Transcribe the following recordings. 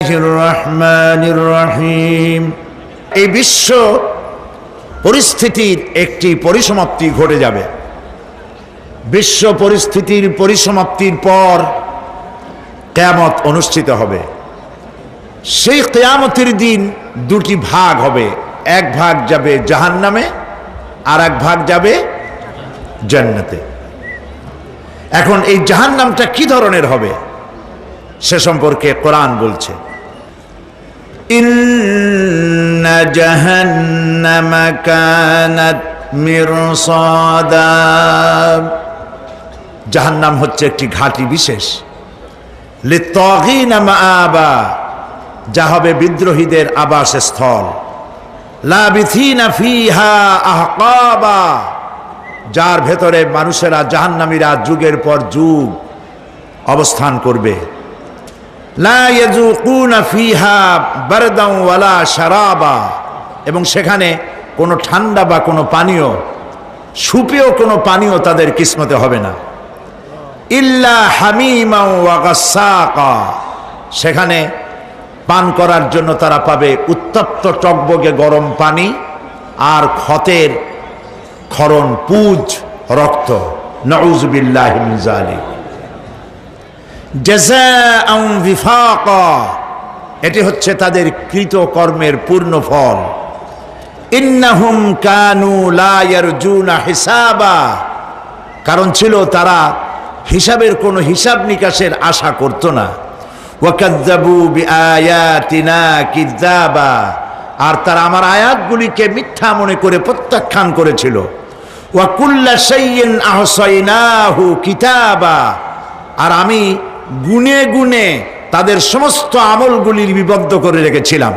রহমানির রহিম। এই বিশ্ব পরিস্থিতির একটি পরিসমাপ্তি ঘটে যাবে। বিশ্ব পরিস্থিতির পরিসমাপ্তির পর কিয়ামত অনুষ্ঠিত হবে। সেই কিয়ামতের দিন দুটি ভাগ হবে, এক ভাগ যাবে জাহান্নামে আর এক ভাগ যাবে জান্নাতে। এখন এই জাহান্নামটা কি ধরনের হবে সে সম্পর্কে কোরআন বলছে, ইন্না জাহান্নামা কানাত মিরসাদা। জাহান্নাম হচ্ছে একটি ঘাঁটি বিশেষ, লিত্তাগিনা মাআবা, যা হবে বিদ্রোহীদের আবাসস্থল, লাবিথিনা ফিহা আহকাবা, যার ভেতরে মানুষেরা জাহান্নামীরা যুগের পর যুগ অবস্থান করবে। লা ইয়াযুকুনা ফিহা বারদান ওয়ালা শারাবা, এবং সেখানে কোনো ঠান্ডা বা কোনো পানীয়, সুপেয় কোনো পানীয় তাদের কিসমতে হবে না। ইল্লা হামিমা ওয়া গাসসাকা, সেখানে পান করার জন্য তারা পাবে উত্তপ্ত টকবগে গরম পানি আর ক্ষতের ক্ষরণ পুজ রক্ত। নাউযু বিল্লাহি মিন যালিক। জাযাআন বিফাকা, এটি হচ্ছে তাদের কৃত কর্মের পূর্ণ ফল। ইন্নাহুম কানু লা ইয়ারজুনা হিসাবা, কারণ ছিল তারা হিসাবের কোনো হিসাব নিকাশের আশা করত না। ওয়াকাযযাবু বিআয়াতিনা কিযাবা, আর তারা আমার আয়াতগুলিকে মিথ্যা মনে করে প্রত্যাখ্যান করেছিল। ওয়া কুল্লা শাইইন আহসাইনাহু কিতাবা, আর আমি গুনে গুনে তাদের সমস্ত আমলগুলি লিপিবদ্ধ করে রেখেছিলাম।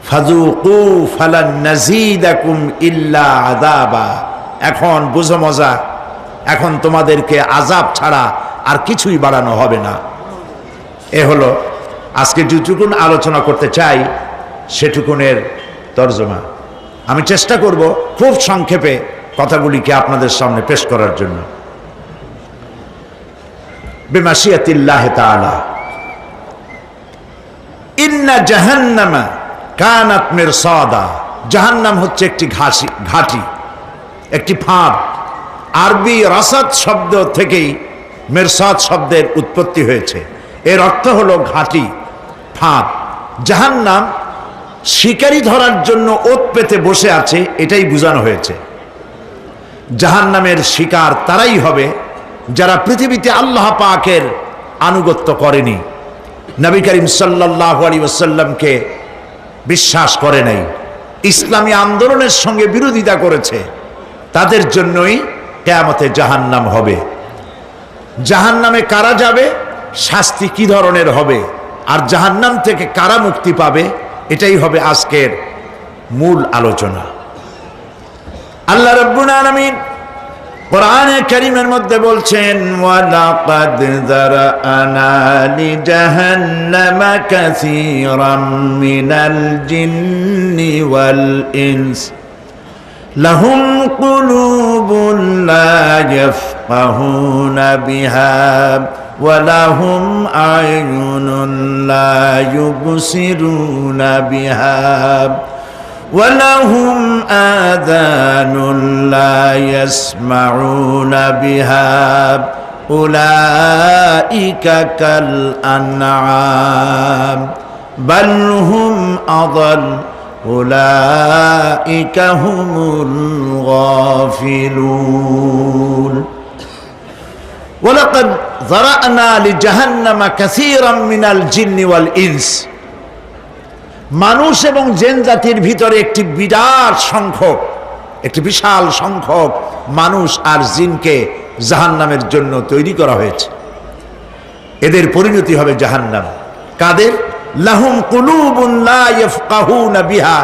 ফাযুকু ফালান নাযীদাকুম ইল্লা আযাবা, এখন বুঝো মজা, এখন তোমাদেরকে আযাব ছাড়া আর কিছুই বাড়ানো হবে না। এ হলো আজকে যেটুকুন আলোচনা করতে চাই সেটুকুনের তর্জমা। আমি চেষ্টা করব খুব সংক্ষেপে কথাগুলিকে আপনাদের সামনে পেশ করার জন্য। বিমাশিয়াতিল্লাহি তাআলা। ইন্না জাহান্নামা কানাত মিরসাদা, জাহান্নাম হচ্ছে একটি ঘাঁটি, একটি ফাঁদ। আরবি রাসাদ শব্দ থেকেই মিরসাদ শব্দের উৎপত্তি হয়েছে। এর অর্থ হলো ঘাঁটি, ফাঁদ। জাহান্নাম শিকারি ধরার জন্য ওত পেতে বসে আছে, এটাই বোঝানো হয়েছে। জাহান্নামের শিকার তারাই হবে যারা পৃথিবীতে আল্লাহ পাকের আনুগত্য করেনি, নবী করিম সাল্লাল্লাহু আলাইহি ওয়াসাল্লামকে বিশ্বাস করে নাই, ইসলামী আন্দোলনের সঙ্গে বিরোধিতা করেছে, তাদের জন্যই কিয়ামতে জাহান্নাম হবে। জাহান্নামে কারা যাবে, শাস্তি কি ধরনের হবে, আর জাহান্নাম থেকে কারা মুক্তি পাবে, এটাই হবে আজকের মূল আলোচনা। আল্লাহ রাব্বুল আলামিন কোরআনে কারীমের মধ্যে বলছেন, ওয়ালাকাদ যারানা লিজাহান্নামা কাসীরাম মিনাল জিন্নি ওয়াল ইনস লাহুম কুলুবুন লা ইয়াফকাহুনা বিহা ওয়া লাহুম আ'য়ুনুন লা ইউবসিরুনা বিহা وَلَهُمْ آذَانٌ لَا يَسْمَعُونَ بِهَا أُولَئِكَ كَالْأَنْعَامِ بَلْ هُمْ أَضَلُّ أُولَئِكَ هُمُ الْغَافِلُونَ وَلَقَدْ ذَرَأْنَا لِجَهَنَّمَ كَثِيرًا مِنَ الْجِنِّ وَالْإِنسِ, মানুষ এবং জিন জাতির ভিতরে একটি বিশাল সংখ্যক মানুষ আর জিনকে জাহান্নামের জন্য তৈরি করা হয়েছে। এদের পরিণতি হবে জাহান্নাম। কাদের? লাহুম কুলুবুন লা ইয়াফকাহুনা বিহা,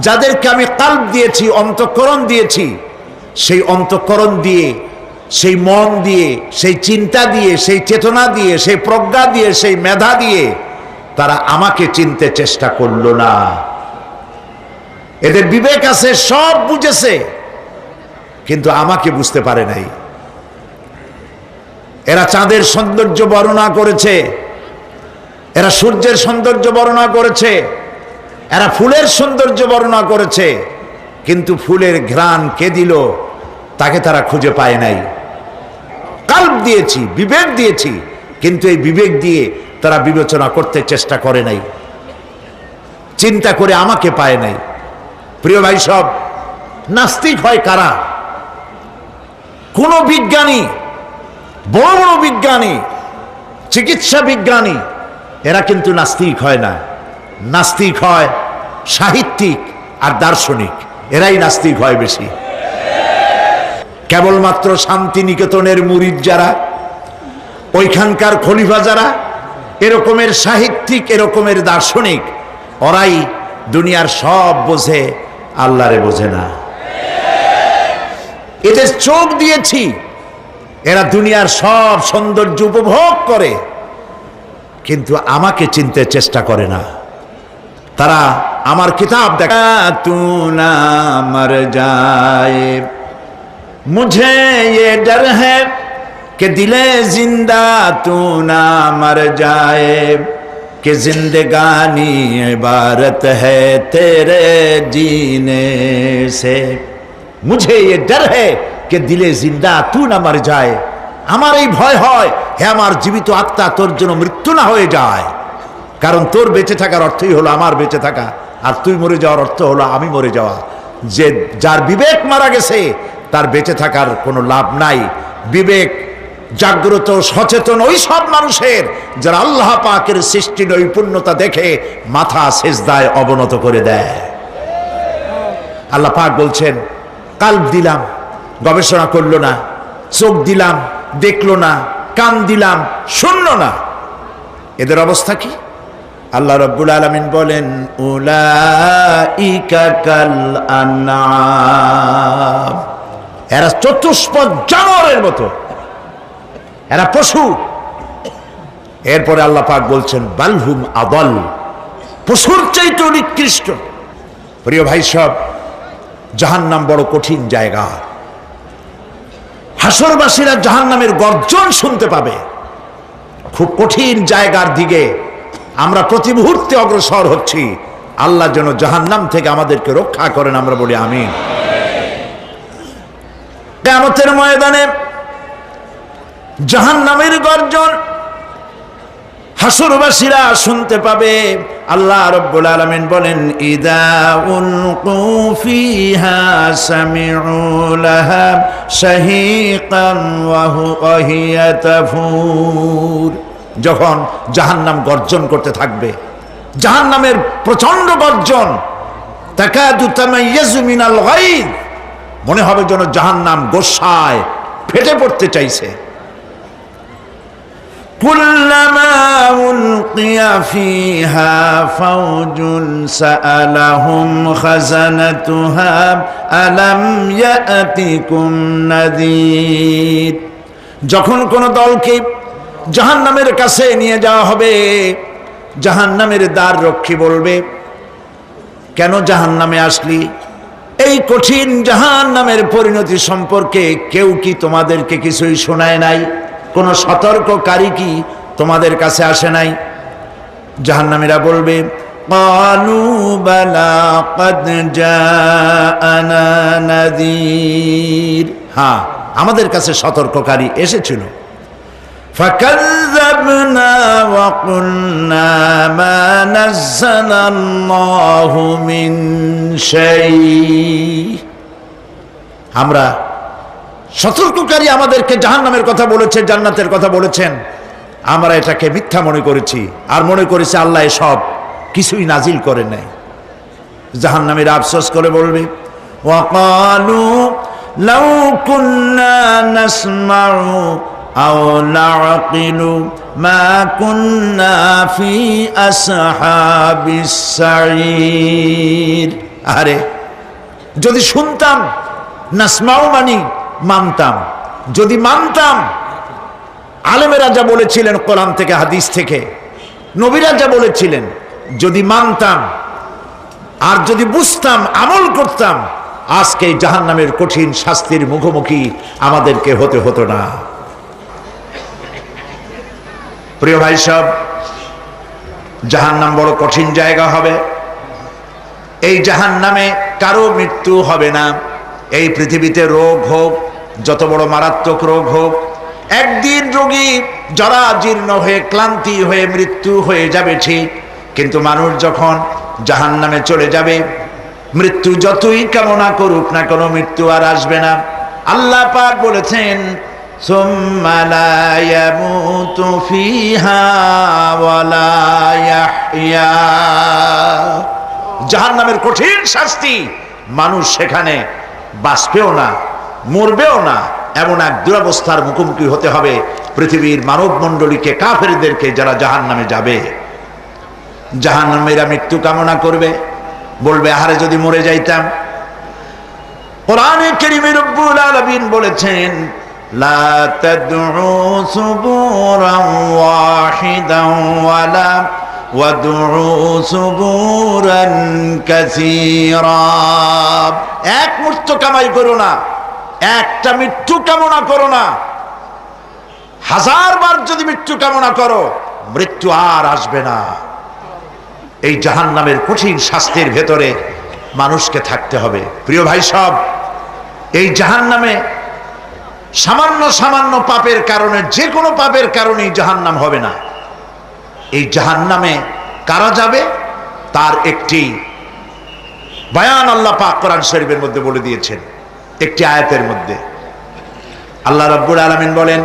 যাদেরকে আমি কলব দিয়েছি, অন্তঃকরণ দিয়েছি, সেই অন্তঃকরণ দিয়ে, সেই মন দিয়ে, সেই চিন্তা দিয়ে, সেই চেতনা দিয়ে, সেই প্রজ্ঞা দিয়ে, সেই মেধা দিয়ে তারা আমাকে চিনতে চেষ্টা করলো না। এদের বিবেক আছে, সব বুঝেছে, কিন্তু আমাকে বুঝতে পারে নাই। এরা চাঁদের সৌন্দর্য বর্ণনা করেছে, এরা সূর্যের সৌন্দর্য বর্ণনা করেছে, এরা ফুলের সৌন্দর্য বর্ণনা করেছে, কিন্তু ফুলের ঘ্রাণ কে দিল তাকে তারা খুঁজে পায় নাই। কাল্ব দিয়েছি, বিবেক দিয়েছি, কিন্তু এই বিবেক দিয়ে তারা বিবেচনা করতে চেষ্টা করে নাই, চিন্তা করে আমাকে পায় নাই। প্রিয় ভাই সব, নাস্তিক হয় কারা? কোন বিজ্ঞানী, বড় বড় বিজ্ঞানী, চিকিৎসা বিজ্ঞানী, এরা কিন্তু নাস্তিক হয় না। নাস্তিক হয় সাহিত্যিক আর দার্শনিক, এরাই নাস্তিক হয় বেশি। কেবলমাত্র শান্তিনিকেতনের মুরিদ যারা, ওইখানকার খলিফা যারা, এরকমের সাহিত্যিক, এরকমের দার্শনিক, ওরাই দুনিয়ার সব বোঝে, আল্লাহরে বোঝে না। এদের চোখ দিয়েছি, এরা দুনিয়ার সব সৌন্দর্য উপভোগ করে, কিন্তু আমাকে চিনতে চেষ্টা করে না। তারা আমার কিতাব দেখা, তু না মর যায় মুঝে ये डर है कि दिले जिंदा तू ना मर जाए कि जिंदगानी इबारत है तेरे जीने से मुझे ये डर है कि दिले जिंदा तू ना मर जाए। আমার এই ভয় হয়, হে আমার জীবিত আত্মা, তোর জন্য মৃত্যু না হয়ে যায়। কারণ তোর বেঁচে থাকার অর্থই হলো আমার বেঁচে থাকা, আর তুই মরে যাওয়ার অর্থ হলো আমি মরে যাওয়া। যে যার বিবেক মারা গেছে তার বেঁচে থাকার কোনো লাভ নাই। বিবেক জাগ্রত সচেতন ওই সব মানুষের যারা আল্লাহ পাকের সৃষ্টি নৈপুণ্যতা দেখে মাথা সেজদায় অবনত করে দেয়। আল্লাহ পাক বলছেন, কাল্ব দিলাম, গবেষণা করলো না, চোখ দিলাম, দেখলো না, কান দিলাম, শুনলো না। এদের অবস্থা কি? আল্লাহ রাব্বুল আলামিন বলেন, উলাইকা কাল আনআম, এরা চতুষ্পদ জানোয়ারের মতো, এরা পশু। এরপরে আল্লাহ পাক বলছেন, বালহুম আদাল, পশুর চাইতে নিকৃষ্ট। প্রিয় ভাই সব, জাহান্নাম বড় কঠিন জায়গা। হাসরবাসীরা জাহান্নামের গর্জন শুনতে পাবে। খুব কঠিন জায়গার দিকে আমরা প্রতি মুহূর্তে অগ্রসর হচ্ছি। আল্লাহ যেন জাহান্নাম থেকে আমাদেরকে রক্ষা করেন, আমরা বলি আমিন। কিয়ামতের ময়দানে জাহান্নামের গর্জন হাসরবাসীরা শুনতে পাবে। আল্লাহ রাব্বুল আলামিন বলেন, ইদা উলকু ফিহা সামিউ লাহা শাহীকান ওয়া হিয়া তাফুর, যখন জাহান্নাম গর্জন করতে থাকবে, জাহান্নামের প্রচন্ড গর্জন, তাকাদু তামাইয়াজু মিনাল গায়দ, মনে হবে যেন জাহান্নাম গোসায় ফেটে পড়তে চাইছে। কুল্লামা উলকিয়া ফিহা ফাওজুন সাআলাহুম খাজানাতুহা আলাম ইয়াতিকুম নাযীর, যখন কোন দলকে জাহান্নামের কাছে নিয়ে যাওয়া হবে, জাহান্নামের দ্বার রক্ষী বলবে, কেন জাহান্নামে আসলি? এই কঠিন জাহান্নামের পরিণতি সম্পর্কে কেউ কি তোমাদেরকে কিছুই শোনায় নাই? কোন সতর্ককারী কি তোমাদের কাছে আসে নাই? জাহান্নামীরা বলবে, ক্বালু বালা ক্বাদ জাআনা নাযীর, হ্যাঁ আমাদের কাছে সতর্ককারী এসেছিল। ফাকাযযাবনা ওয়া কুলনা মা নাযালাল্লাহু মিন শাই, আমরা সতর্ককারী আমাদেরকে জাহান্নামের কথা বলেছে, জান্নাতের কথা বলেছেন, আমরা এটাকে মিথ্যা মনে করেছি আর মনে করেছি আল্লাহ সব কিছুই নাজিল করে নাই। জাহান্নামীরা আফসোস করে বলবে, ওয়াকালু লাউ কুন্না নাসমাউ আও নাআকিলু মা কুন্না ফি আসহাবিস সাঈর, আরে যদি শুনতাম, নাসমাউ মানি মানতাম, যদি মানতাম, আলেমেরা যা বলেছিলেন কোরআন থেকে হাদিস থেকে, নবীরা যা বলেছিলেন, যদি মানতাম আর যদি বুঝতাম, আমল করতাম, আজকে জাহান্নামের কঠিন শাস্তির মুখোমুখি আমাদেরকে হতে হতো না। প্রিয় ভাই সব, জাহান্নাম বড় কঠিন জায়গা হবে। এই জাহান্নামে কারো মৃত্যু হবে না। এই পৃথিবীতে রোগ হোক, যত বড় মারাত্মক রোগ হোক, একদিন রোগী জরাজীর্ণ হয়ে ক্লান্তি হয়ে মৃত্যু হয়ে যাবে ঠিক, কিন্তু মানুষ যখন জাহান্নামে চলে যাবে, মৃত্যু যতই কামনা করুক না কোনো মৃত্যু আর আসবে না। আল্লাহ পাক বলেছেন, সুম্মা লা ইয়ামুতু ফিহা ওয়া লা ইয়াহইয়া। জাহান্নামের কঠিন শাস্তি, মানুষ সেখানে বাঁচবেও না, মরবেও না, এমন এক দুরবস্থার মুখোমুখি হতে হবে পৃথিবীর মানব মণ্ডলীকে, কাফেরদেরকে, যারা জাহান্নামে যাবে। জাহান্নামীরা মৃত্যু কামনা করবে, বলবে আহারে যদি মরে যাইতাম। কোরআনে কারীমে রব্বুল আলামিন বলেছেন, লা তাদউ সুবুরান ওয়াহিদান ওয়ালা ওয়াদউ সুবুরান কাসীরা। এক মৃত্যু কামাই করো না, একটা মৃত্যু কামনা করো না। 1000 বার যদি মৃত্যু কামনা করো, মৃত্যু আর আসবে না। এই জাহান্নামের কঠিন শাস্তির ভেতরে মানুষকে থাকতে হবে। প্রিয় ভাই সব, এই জাহান্নামে সামান্য সামান্য পাপের কারণে, যে কোনো পাপের কারণেই জাহান্নাম হবে না। এই জাহান্নামে কারা যাবে তার একটি বয়ান আল্লাহ পাক কোরআন শরীফের মধ্যে বলে দিয়েছেন। একটি আয়াতের মধ্যে আল্লাহ রাব্বুল আলামিন বলেন,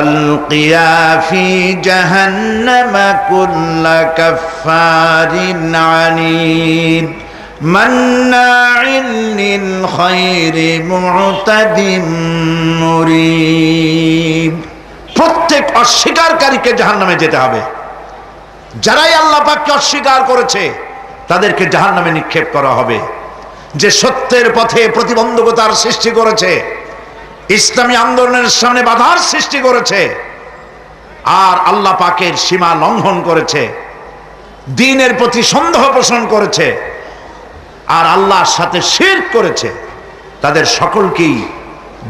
আলকিয়া ফি জাহান্নামা কুল্লা কাফফারিন আনিদ মান্নাইন লিল খায়রি মু'তাদিম মুরিব। প্রত্যেক অস্বীকারীকে জাহান্নামে যেতে হবে। যারাই আল্লাহ পাককে অস্বীকার করেছে তাদেরকে জাহান্নামে নিক্ষেপ করা হবে। যে সত্যের পথে প্রতিবন্ধকতার সৃষ্টি করেছে, ইসলামী আন্দোলনের সামনে বাধার সৃষ্টি করেছে, আর আল্লাহ পাকের সীমা লঙ্ঘন করেছে, দ্বীনের প্রতি সন্দেহ পোষণ করেছে, আর আল্লাহর সাথে শিরক করেছে, তাদের সকলকেই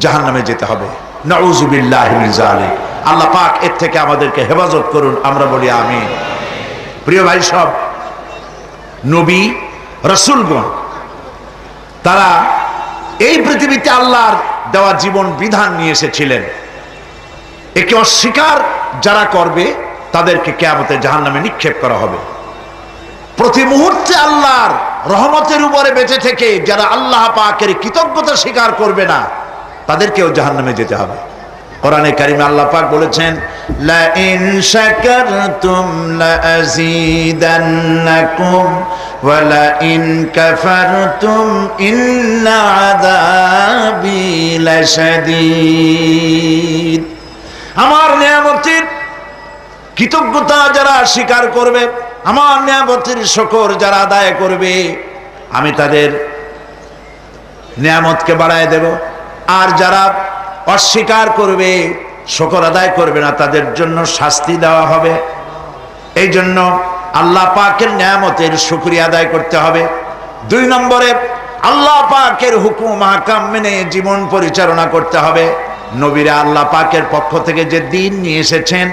জাহান্নামে যেতে হবে। নাউযুবিল্লাহি মিন যালিক। আল্লাহ পাক এর থেকে আমাদেরকে হেফাজত করুন, আমরা বলি আমিন। প্রিয় ভাই সব, নবী রাসূলগণ তারা এই পৃথিবীতে আল্লাহর দেওয়া জীবন বিধান নিয়ে এসেছিলেন। একে অস্বীকার যারা করবে তাদেরকে কিয়ামতে জাহান্নামে নিক্ষেপ করা হবে। প্রতি মুহূর্তে আল্লাহর রহমতের উপরে বেঁচে থেকে যারা আল্লাহ পাকের কৃতজ্ঞতা স্বীকার করবে না, তাদেরকেও জাহান্নামে যেতে হবে। কোরআনে কারিমে আল্লাহ পাক বলেছেন, লা ইন শাকারতুম লা আযীদান্নাকুম ওয়া লা ইন কাফারতুম ইন্না আযাবি লাশাদীদ। আমার নিয়ামতের কৃতজ্ঞতা যারা স্বীকার করবে, আমার নিয়ামতের শুকর যারা আদায় করবে, আমি তাদের নিয়ামতকে বাড়ায় দেব। আর যারা অস্বীকার করবে, শুকর আদায় করবে না, তাদের জন্য শাস্তি দেওয়া হবে। এই জন্য আল্লাহ পাকের নিয়ামতের শুকরিয়া আদায় করতে হবে। 2 নম্বরে আল্লাহ পাকের হুকুম আহকাম মেনে জীবন পরিচালনা করতে হবে। নবীরা আল্লাহ পাকের পক্ষ থেকে যে দ্বীন নিয়ে এসেছেন,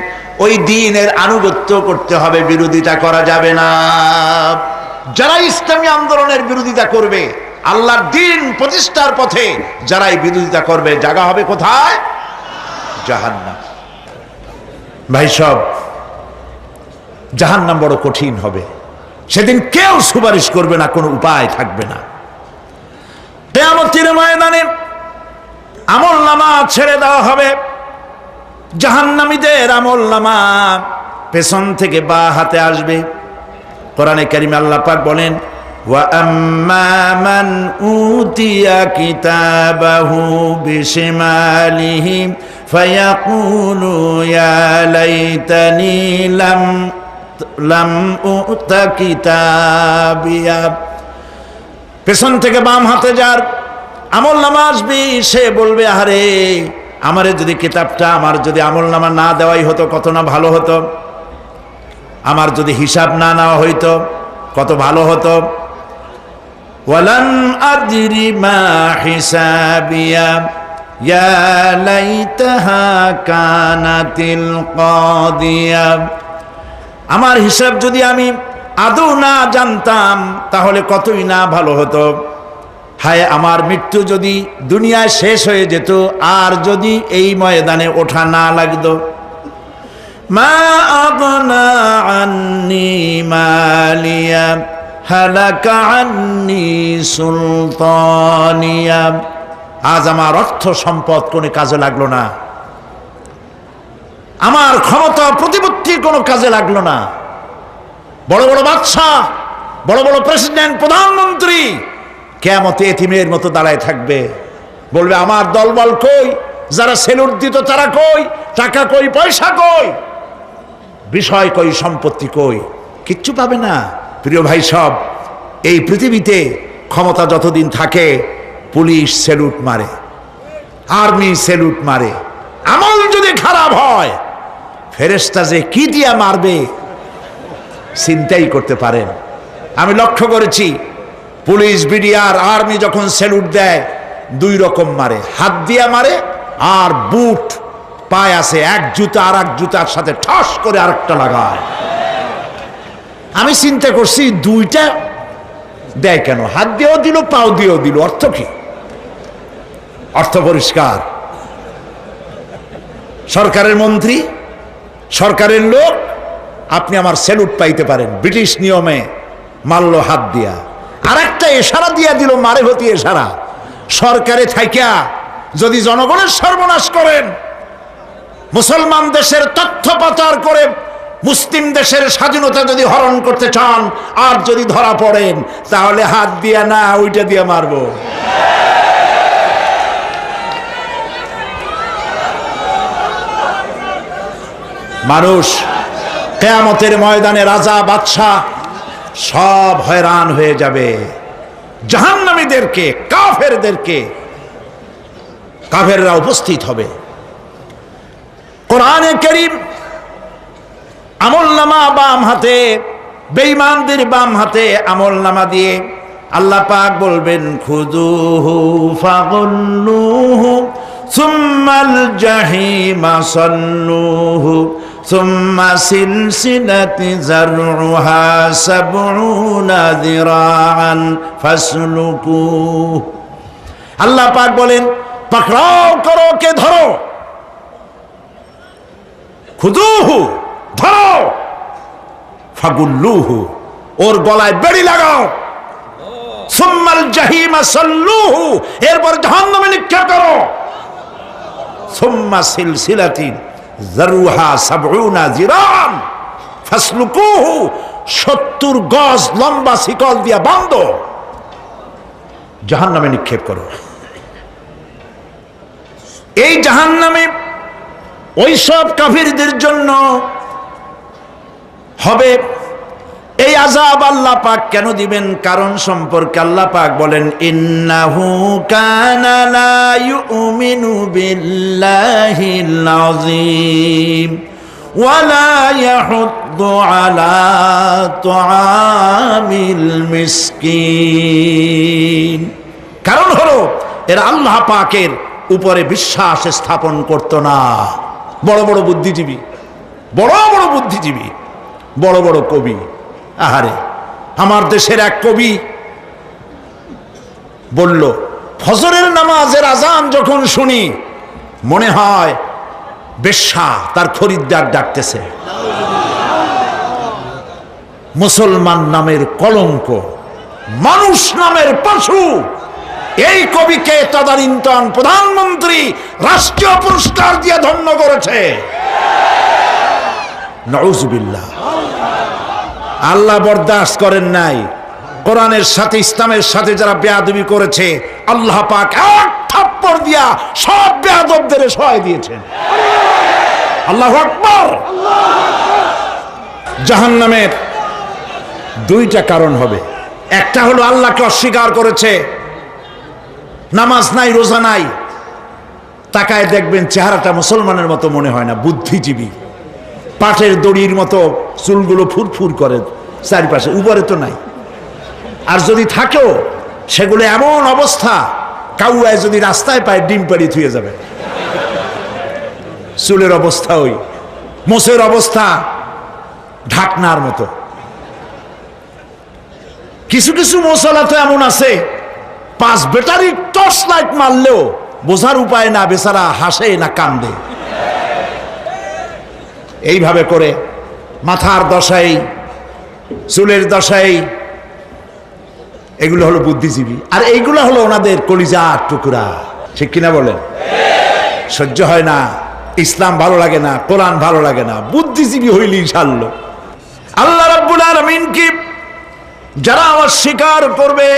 ওই দ্বীনের আনুগত্য করতে হবে, বিরোধিতা করা যাবে না। যারা ইসলামী আন্দোলনের বিরোধিতা করবে, আল্লাহর দ্বীন প্রতিষ্ঠার পথে যারাই বিরোধিতা করবে, জায়গা হবে কোথায়? জাহান্নাম। ভাই সব, জাহান্নাম বড় কঠিন হবে। সেদিন কেউ সুপারিশ করবে না, কোনো উপায় থাকবে না। কিয়ামতের ময়দানে আমলনামা ছেড়ে দেওয়া হবে। জাহান্নামীদের আমলনামা পেছন থেকে বা হাতে আসবে। কোরআনে কারিমে আল্লাহ পাক বলেন, ওয়া আম্মা মান উতিয়া কিতাবাহু বিশিমালিহি ফায়াকুলু ইয়া লাইতানি লাম উতা কিতাবিয়া। পেছন থেকে বাম হাতে যার আমলনামা আসবে, সে বলবে, আরে আমারে যদি কিতাবটা, আমার যদি আমলনামা না দেওয়াই হতো কত না ভালো হতো, আমার যদি হিসাব না নেওয়া হইতো কত ভালো হতো। ওয়ালাম আদরি মা হিসাবিয়া ইয়া লাইতাহা কানাতিল কাদিয়া। আমার হিসাব যদি আমি আদৌ না জানতাম তাহলে কতই না ভালো হতো। হায় আমার মৃত্যু যদি দুনিয়ায় শেষ হয়ে যেত, আর যদি এই ময়দানে ওঠা না লাগতো। মা আগনা আন্নি মালিয়া হালাকা আন্নি সুলতানিয়া। আজ আমার অর্থ সম্পদ কোনো কাজে লাগলো না, আমার ক্ষমতা প্রতিপত্তি কোনো কাজে লাগলো না। বড় বড় বাদশাহ, বড় বড় প্রেসিডেন্ট, প্রধানমন্ত্রী কিয়ামতে এতিমের মতো দাঁড়ায় থাকবে, বলবে আমার দলবল কই, যারা সেলুট দিত তারা কই, টাকা কই, পয়সা কই, বিষয় কই, সম্পত্তি কই, কিচ্ছু পাবে না। প্রিয় ভাই সব, এই পৃথিবীতে ক্ষমতা যতদিন থাকে পুলিশ সেলুট মারে, আর্মি সেলুট মারে। আমল যদি খারাপ হয় ফেরেশতা যে কি দিয়া মারবে চিন্তাই করতে পারেন। আমি লক্ষ্য করেছি পুলিশ, বিডিআর, আর্মি যখন সেলুট দেয় দুই রকম মারে, হাত দিয়া মারে আর বুট পায় আছে, এক জুতা আর এক জুতার সাথে ঠাস করে আরেকটা লাগায়। আমি চিন্তা করছি দুইটা দেয় কেন, হাত দিয়েও দিল পাও দিয়েও দিল, অর্থ কি? অর্থ পরিষ্কার। সরকারের মন্ত্রী, সরকারের লোক, আপনি আমার সেলুট পাইতে পারেন, ব্রিটিশ নিয়মে মারল হাত দিয়া, আর একটা ইশারা দিয়া দিল, মারে হতি ইশারা। সরকারে থাইকা যদি জনগণের সর্বনাশ করেন, মুসলমান দেশের তথ্য পাচার করে মুসলিম দেশের স্বাধীনতা যদি হরণ করতে চান, আর যদি ধরা পড়েন তাহলে হাত দিয়া না ওইটা দিয়ে মারবো। মানুষ কিয়ামতের ময়দানে রাজা বাদশাহ সব হয়রান হয়ে যাবে। জাহান্নামীদেরকে, কাফেরদেরকে, কাফেররা উপস্থিত হবে। কোরআনে কারীম আমলনামা বাম হাতে, বেঈমানদের বাম হাতে আমলনামা দিয়ে আল্লাহ পাক বলবেন খুযুহু ফাগুল্লুহু সুম্মাল জাহিমা সাল্লুহু সুম্মা সিলসিলাতি যারউহা সাবউনা যিরাআন ফাসলুকুহু। আল্লাহ পাক বলেন পাকড়াও করো, কে ধরো, খুযুহু ধরো, ফাগুল্লুহু ওর গলায় বেড়ি লাগাও, সুম্মাল জাহিমা সাল্লুহু এরপর জাহান্নামে নিক্ষেপ করো, সুম্মা সিলসিলাতিন যারউহা সাবউনা যিরাআন ফাসলুকুহু 70 গজ লম্বা শিকল দিয়া বাঁধো, জাহান্নামে নিক্ষেপ করো। এই জাহান্নামে ওই সব কাফিরদের জন্য হবে। এই আযাব আল্লাহ পাক কেন দিবেন, কারণ সম্পর্কে আল্লাহ পাক বলেন ইন্নাহু কানা লা ইউমিনু বিল্লাহিল আযীম ওয়া লা ইয়াহুদ্দু আলা তুআমিল মিসকিন। কারণ হলো এরা আল্লাহ পাকের উপরে বিশ্বাস স্থাপন করত না। বড় বড় বুদ্ধিজীবী, বড় বড় বুদ্ধিজীবী, বড় বড় কবি, আহারে আমার দেশের এক কবি বলল ফজরের নামাজের আজান যখন শুনি মনে হয় বেশ্যা তার খরিদ্দার ডাকতেছে। মুসলমান নামের কলঙ্ক, মানুষ নামের পশু। এই কবিকে তদানীন্তন প্রধানমন্ত্রী রাষ্ট্রীয় পুরস্কার দিয়ে ধন্য করেছে। নাউজুবিল্লাহ। আল্লাহ বরদাস্ত করেন নাই। কোরআনের সাথে ইসলামের সাথে যারা বেয়াদবি করেছে আল্লাহ পাক এক থাপ্পড় দিয়া সব বেয়াদবদের সহায় দিয়েছেন। আল্লাহু আকবার। জাহান্নামের দুইটা কারণ হবে। একটা হলো আল্লাহকে অস্বীকার করেছে, নামাজ নাই, রোজা নাই, তাকায় দেখবেন চেহারাটা মুসলমানের মতো মনে হয় না, বুদ্ধিজীবী, পাটের দড়ির মতো চুলগুলো ফুরফুর করে চারিপাশে, উপরে তো নাই। আর যদি থাকেও সেগুলো এমন অবস্থা, কাউয়ায় যদি রাস্তায় পায় ডিম পাড়ি থুয়ে যাবে। চুলের অবস্থা ওই, মোষের অবস্থা ঢাকনার মতো। কিছু কিছু মশলা তো এমন আছে 5 ব্যাটারি টর্চ লাইট মারলেও বোঝার উপায় না, বেচারা হাসে না কান্দে। এইভাবে করে মাথার দশাই, চুলের দশাই, এগুলো হলো বুদ্ধিজীবী। আর এইগুলো হলো ওনাদের কলিজার টুকরা। ঠিক কিনা বলেন? সহ্য হয় না, ইসলাম ভালো লাগে না, কোরআন ভালো লাগে না, বুদ্ধিজীবী হইলি ইনশাআল্লাহ। আল্লাহ রাব্বুল আলামিন কি যারা অস্বীকার করবে,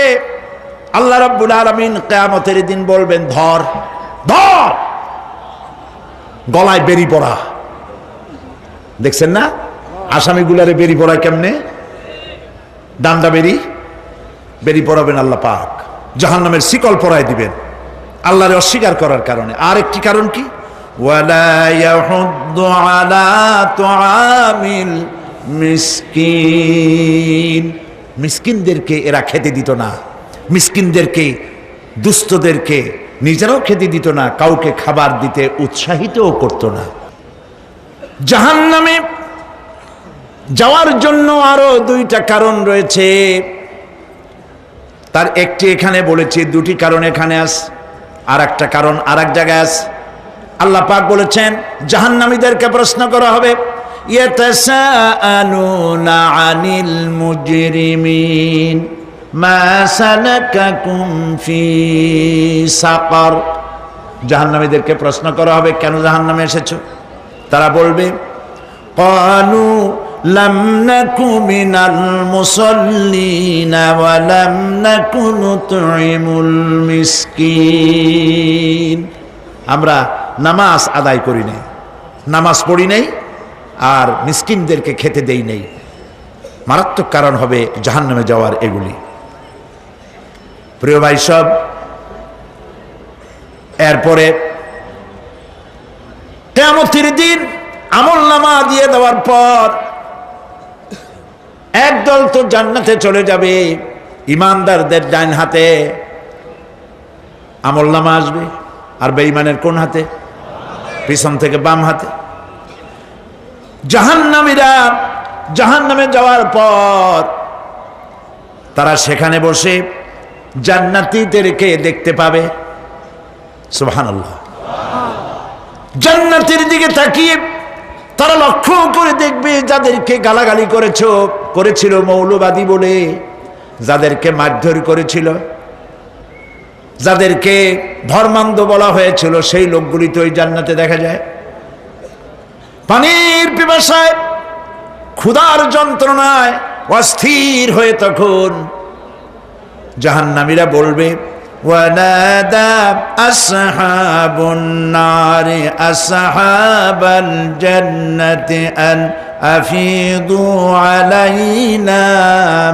আল্লাহ রাব্বুল আলামিন কিয়ামতের দিন বলবেন, ধর ধর, গলায় বেরি পড়া। দেখছেন না আসামিগুলারে বেরি পড়ায় কেমনে? ডান্ডা বেরি পড়াবেন আল্লাহ পাক, জাহান্নামের শিকল পরায় দিবেন আল্লাহরে অস্বীকার করার কারণে। আর একটি কারণ কি? ওয়ালা ইয়াহুদ্দু আলা তুআমিল মিসকিন। মিসকিনদেরকে এরা খেতে দিত না, মিসকিনদেরকে, দুস্থদেরকে নিজেরাও খেতে দিত না, কাউকে খাবার দিতে উৎসাহিতও করত না। জাহান্নামে যাওয়ার জন্য আরো 2টা কারণ রয়েছে। তার একটি এখানে বলেছি, 2টি কারণ এখানে আছে, আর একটা কারণ আর এক জায়গায় আছে। আল্লাহ পাক বলেছেন জাহান্নামীদেরকে প্রশ্ন করা হবে, ইয়াতাসাআলুনা আনিল মুজরিমিন মা সালাকাকুম ফি সাকার। জাহান্নামীদেরকে প্রশ্ন করা হবে, কেন জাহান্নামে এসেছো? তারা বলবে, ক্বালু লাম নাকু মিনাল মুসাল্লিনা ওয়া লাম নাকু নুতঈমুল মিসকিন। আমরা নামাজ আদায় করি নাই, নামাজ পড়ি নাই, আর মিসকিনদেরকে খেতে দেই নাই। মারাত্মক কারণ হবে জাহান্নামে যাওয়ার এগুলি। প্রিয় ভাই সব, এরপরে কিয়ামতের দিন আমলনামা দিয়ে দেওয়ার পর একদল তো জান্নাতে চলে যাবে, ইমানদারদের ডান হাতে আমলনামা আসবে, আর বেঈমানের কোন হাতে? পিছন থেকে বাম হাতে। জাহান্নামীরা জাহান্নামে যাওয়ার পর তারা সেখানে বসে জান্নাতীদেরকে দেখতে পাবে। সুবহানাল্লাহ। জান্নাতের দিকে তাকিয়ে তারা লক্ষ্য করে দেখবে যাদেরকে গালাগালি করেছিল মৌলবাদী বলে, যাদেরকে মারধর করেছিল, যাদেরকে ধর্মান্ধ বলা হয়েছিল, সেই লোকগুলি তো ওই জান্নাতে দেখা যায়। পানির পিপাসায়, ক্ষুধার যন্ত্রণায় অস্থির হয়ে তখন জাহান্নামীরা বলবে, ওয়ানাদা আসহাবুন নারি আসহাবাল জান্নাতি আন আফিদু আলাইনা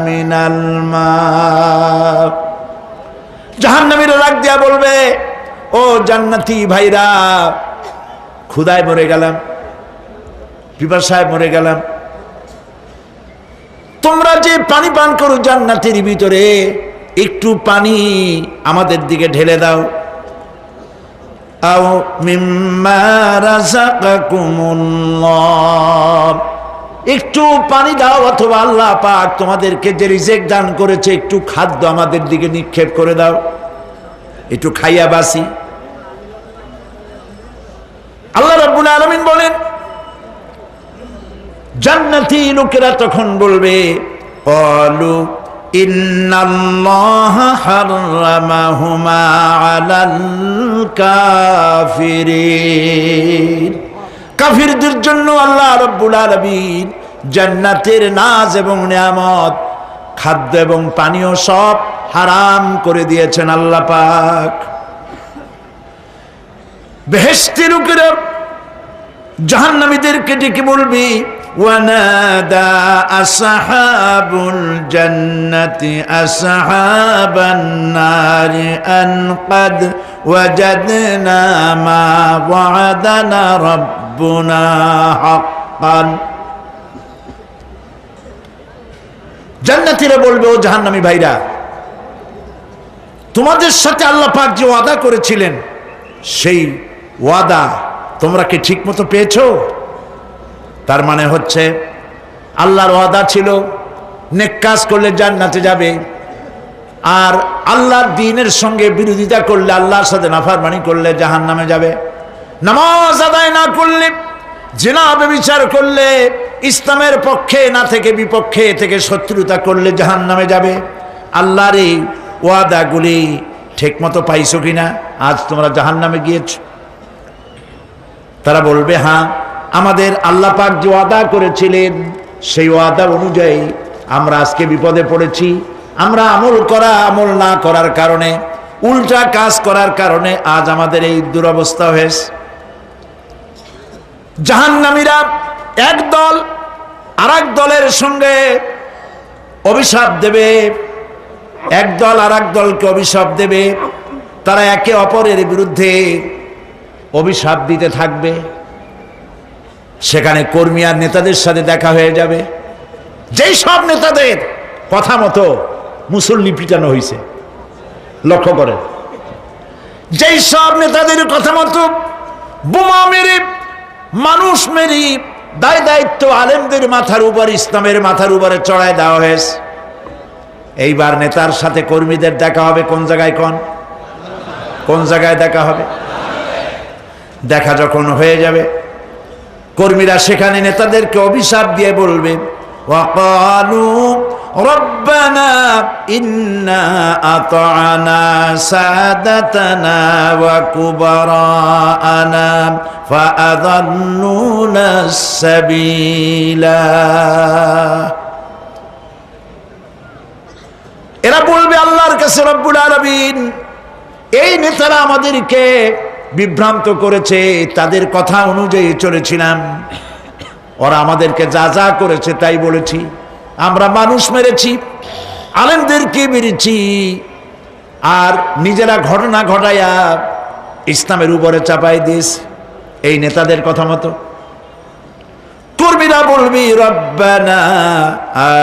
মিনাল মা। জাহান্নামীরা রাগ দিয়া বলবে, ও জান্নাতি ভাইরা, ক্ষুধায় মরে গেলাম, পিপাসায় মরে গেলাম, তোমরা যে পানি পান করো জান্নাতের ভিতরে, একটু পানি আমাদের দিকে ঢেলে দাও। আও মিম্মা রাযাকাকুমুল্লাহ, একটু পানি দাও, অথবা আল্লাহ পাক তোমাদেরকে যে রিজিক দান করেছে একটু খাদ্য আমাদের দিকে নিক্ষেপ করে দাও, একটু খাইয়া বাসি। আল্লাহ রাব্বুল আলামিন বলেন, জান্নাতি লোকেরা তখন বলবে, ক্বালু ইন্নাল্লাহা হাররামাহুমা আলাল কাফিরিন। কাফিরদের জন্য আল্লাহ রাব্বুল আলামিন জান্নাতের নাজ এবং নিয়ামত, খাদ্য এবং পানীয় সব হারাম করে দিয়েছেন আল্লাহ পাক। বেহেশতি লোকেরা জাহান্নামীদেরকে ডেকে বলবি, ওয়ানাদা আসহাবুল জান্নাতি আসহাবান নারি আন ক্বাদ ওয়াজাদনা মা ওয়া'দানা রাব্বুনা হাক্কান। জান্নাতীরা বলবে, ও জাহান্নামী ভাইরা, তোমাদের সাথে আল্লাহ পাক যে ওয়াদা করেছিলেন সেই ওয়াদা তোমরা কি ঠিক মতো পেয়েছো? তার মানে হচ্ছে আল্লাহর ওয়াদা ছিল নেক কাজ করলে জান্নাতে যাবে, আর আল্লাহর দ্বীনের সঙ্গে বিরোধিতা করলে, আল্লাহর সাথে নাফরমানি করলে জাহান্নামে যাবে। নামাজ আদায় না করলে, জিনা ব্যভিচার করলে, ইসলামের পক্ষে না থেকে বিপক্ষে থেকে শত্রুতা করলে জাহান্নামে যাবে। আল্লাহর এই ওয়াদাগুলি ঠিকমতো পাইছো কিনা? আজ তোমরা জাহান্নামে গিয়েছ। তারা বলবে, হ্যাঁ, আমাদের আল্লাহ পাক যে ওয়াদা করেছিলেন সেই ওয়াদা অনুযায়ী আমরা আজকে বিপদে পড়েছি। আমরা আমল না করার কারণে, উল্টা কাজ করার কারণে আজ আমাদের এই দুরবস্থা হয়েছে। জাহান্নামীরা এক দল আরেক দলের সঙ্গে অভিশাপ দেবে, এক দল আরেক দলকে অভিশাপ দেবে। তারা একে অপরের বিরুদ্ধে অভিশাপ দিতে থাকবে। সেখানে কর্মী আর নেতাদের সাথে দেখা হয়ে যাবে। যেই সব নেতাদের কথা মতো মুসল্লি পিটানো হয়েছে, লক্ষ্য করেন, যেই সব নেতাদের কথা মতো বোমা মেরে, মানুষ মেরে দায় দায়িত্ব আলেমদের মাথার উপর, ইসলামের মাথার উপরে চড়ায় দেওয়া হয়েছে। এইবার নেতার সাথে কর্মীদের দেখা হবে কোন জায়গায়? কোন জায়গায় দেখা হবে? দেখা যখন হয়ে যাবে, কর্মীরা সেখানে নেতাদেরকে অভিশাপ দিয়ে বলবে, ওয়াকালু রব্বানা ইন্না আতা'না সাদাতানা ওয়া কুবারানা ফাআযাল্লুনা সাবিলা। এরা বলবে আল্লাহর কাছে, রব্বুল আলামিন, এই নেতারা আমাদেরকে বিভ্রান্ত করেছে, তাদের কথা অনুযায়ী চলেছিলাম, ওরা আমাদেরকে যা যা করেছে তাই বলেছি। আমরা মানুষ মেরেছি, আলেমদেরকে মেরেছি, আর নিজেরা ঘটনা ঘটাইয়া ইসলামের উপরে চাপাই দিয়েছি এই নেতাদের কথা মতো। কর্মীরা বলবি, রব্বানা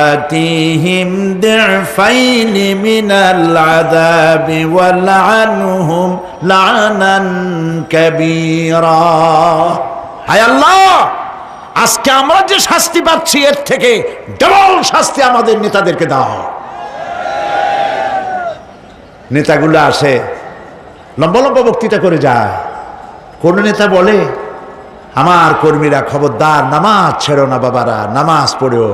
আতিহিম দিফাইনি মিনাল আযাবি ওয়ালআনহুম লা'নান কাবীরা। হায় আল্লাহ, আজকে আমরা যে শাস্তি পাচ্ছি এর থেকে ডবল শাস্তি আমাদের নেতাদেরকে দাও। নেতাগুলো আসে, লম্বা লম্বা বক্তৃতা করে যায়। কোন নেতা বলে, আমার কর্মীরা খবরদার, নামাজ ছেড়ো না বাবারা, নামাজ পড়ো,